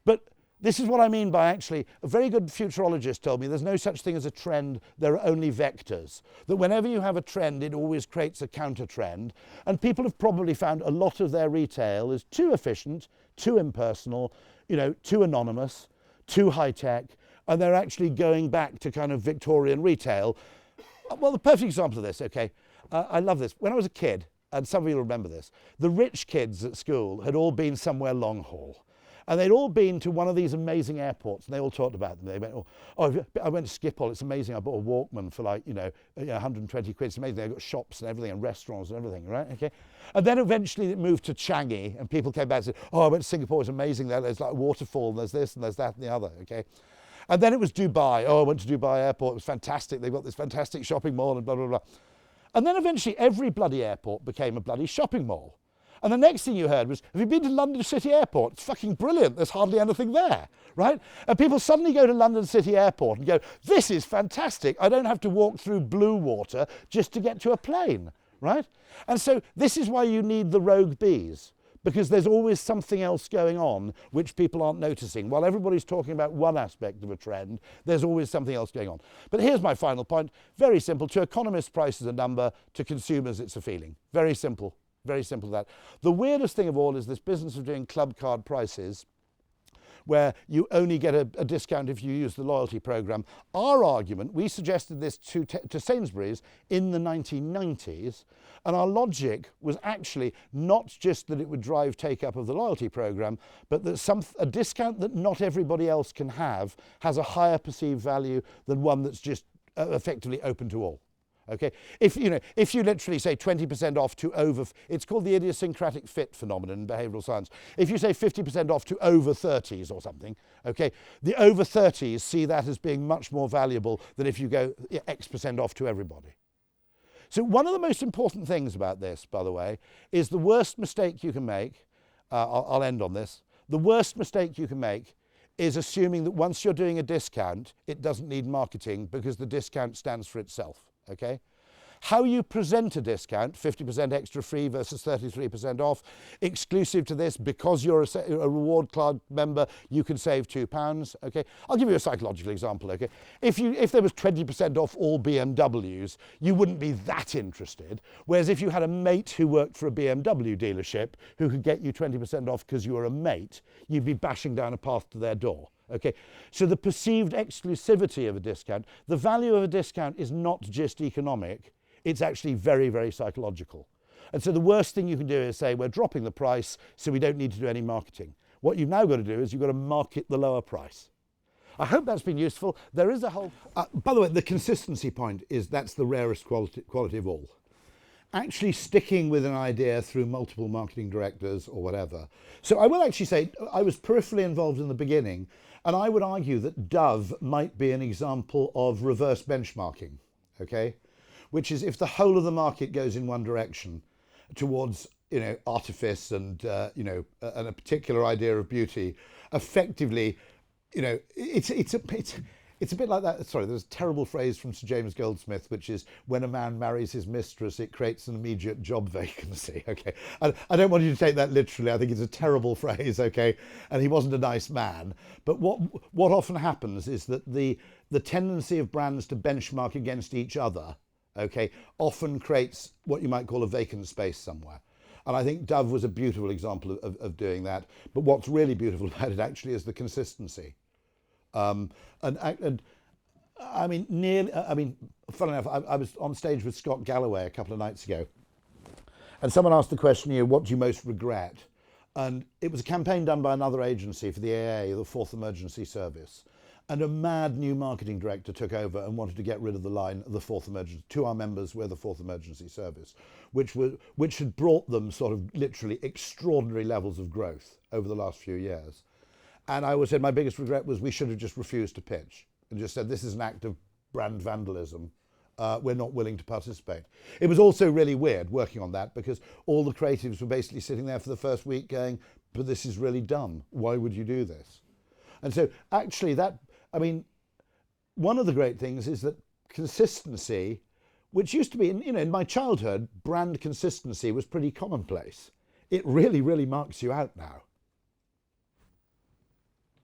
But this is what I mean by actually, a very good futurologist told me there's no such thing as a trend, there are only vectors. That whenever you have a trend, it always creates a counter trend, and people have probably found a lot of their retail is too efficient, too impersonal, you know, too anonymous, too high-tech, and they're actually going back to kind of Victorian retail. Well, the perfect example of this, okay, I love this. When I was a kid, and some of you will remember this, the rich kids at school had all been somewhere long haul. And they'd all been to one of these amazing airports, and they all talked about them. They went, oh, I went to Schiphol, it's amazing, I bought a Walkman for like, 120 quid, it's amazing, they've got shops and everything, and restaurants and everything, right, okay? And then eventually it moved to Changi, and people came back and said, oh, I went to Singapore, it's amazing, there's like a waterfall, and there's this, and there's that, and the other, okay? And then it was Dubai. Oh, I went to Dubai airport. It was fantastic. They've got this fantastic shopping mall and blah, blah, blah. And then eventually every bloody airport became a bloody shopping mall. And the next thing you heard was, have you been to London City Airport? It's fucking brilliant. There's hardly anything there, right? And people suddenly go to London City Airport and go, this is fantastic. I don't have to walk through blue water just to get to a plane, right? And so this is why you need the rogue bees. Because there's always something else going on which people aren't noticing. While everybody's talking about one aspect of a trend, there's always something else going on. But here's my final point. Very simple. To economists, price is a number. To consumers, it's a feeling. Very simple. Very simple that. The weirdest thing of all is this business of doing club card prices, where you only get a discount if you use the loyalty program. Our argument, we suggested this to Sainsbury's in the 1990s, and our logic was actually not just that it would drive take-up of the loyalty program, but that a discount that not everybody else can have has a higher perceived value than one that's just effectively open to all. Okay, if you literally say 20% off to over, it's called the idiosyncratic fit phenomenon in behavioural science. If you say 50% off to over 30s or something, okay, the over 30s see that as being much more valuable than if you go X% off to everybody. So one of the most important things about this, by the way, is the worst mistake you can make, I'll end on this, the worst mistake you can make is assuming that once you're doing a discount, it doesn't need marketing because the discount stands for itself. Okay, how you present a discount, 50% extra free versus 33% off, exclusive to this, because you're a reward card member, you can save £2. Okay, I'll give you a psychological example. Okay, if there was 20% off all BMWs, you wouldn't be that interested. Whereas if you had a mate who worked for a BMW dealership who could get you 20% off because you were a mate, you'd be bashing down a path to their door. Okay, so the perceived exclusivity of a discount, the value of a discount is not just economic, it's actually very, very psychological. And so the worst thing you can do is say, we're dropping the price, so we don't need to do any marketing. What you've now got to do is you've got to market the lower price. I hope that's been useful. There is a whole... by the way, the consistency point is that's the rarest quality of all. Actually sticking with an idea through multiple marketing directors or whatever. So I will actually say I was peripherally involved in the beginning, and I would argue that Dove might be an example of reverse benchmarking, okay? Which is if the whole of the market goes in one direction towards, artifice and, and a particular idea of beauty, effectively, it's a bit like that. Sorry, there's a terrible phrase from Sir James Goldsmith, which is, when a man marries his mistress, it creates an immediate job vacancy. Okay, I don't want you to take that literally. I think it's a terrible phrase. Okay, and he wasn't a nice man. But what often happens is that the tendency of brands to benchmark against each other, okay, often creates what you might call a vacant space somewhere. And I think Dove was a beautiful example of doing that. But what's really beautiful about it actually is the consistency. And I mean, funnily enough, I was on stage with Scott Galloway a couple of nights ago, and someone asked the question, what do you most regret? And it was a campaign done by another agency for the AA, the Fourth Emergency Service. And a mad new marketing director took over and wanted to get rid of the line, the Fourth Emergency, to our members, we're the Fourth Emergency Service, which had brought them sort of literally extraordinary levels of growth over the last few years. And I always said my biggest regret was we should have just refused to pitch and just said, this is an act of brand vandalism. We're not willing to participate. It was also really weird working on that because all the creatives were basically sitting there for the first week going, but this is really dumb. Why would you do this? And so actually one of the great things is that consistency, which used to be, in my childhood, brand consistency was pretty commonplace. It really, really marks you out now.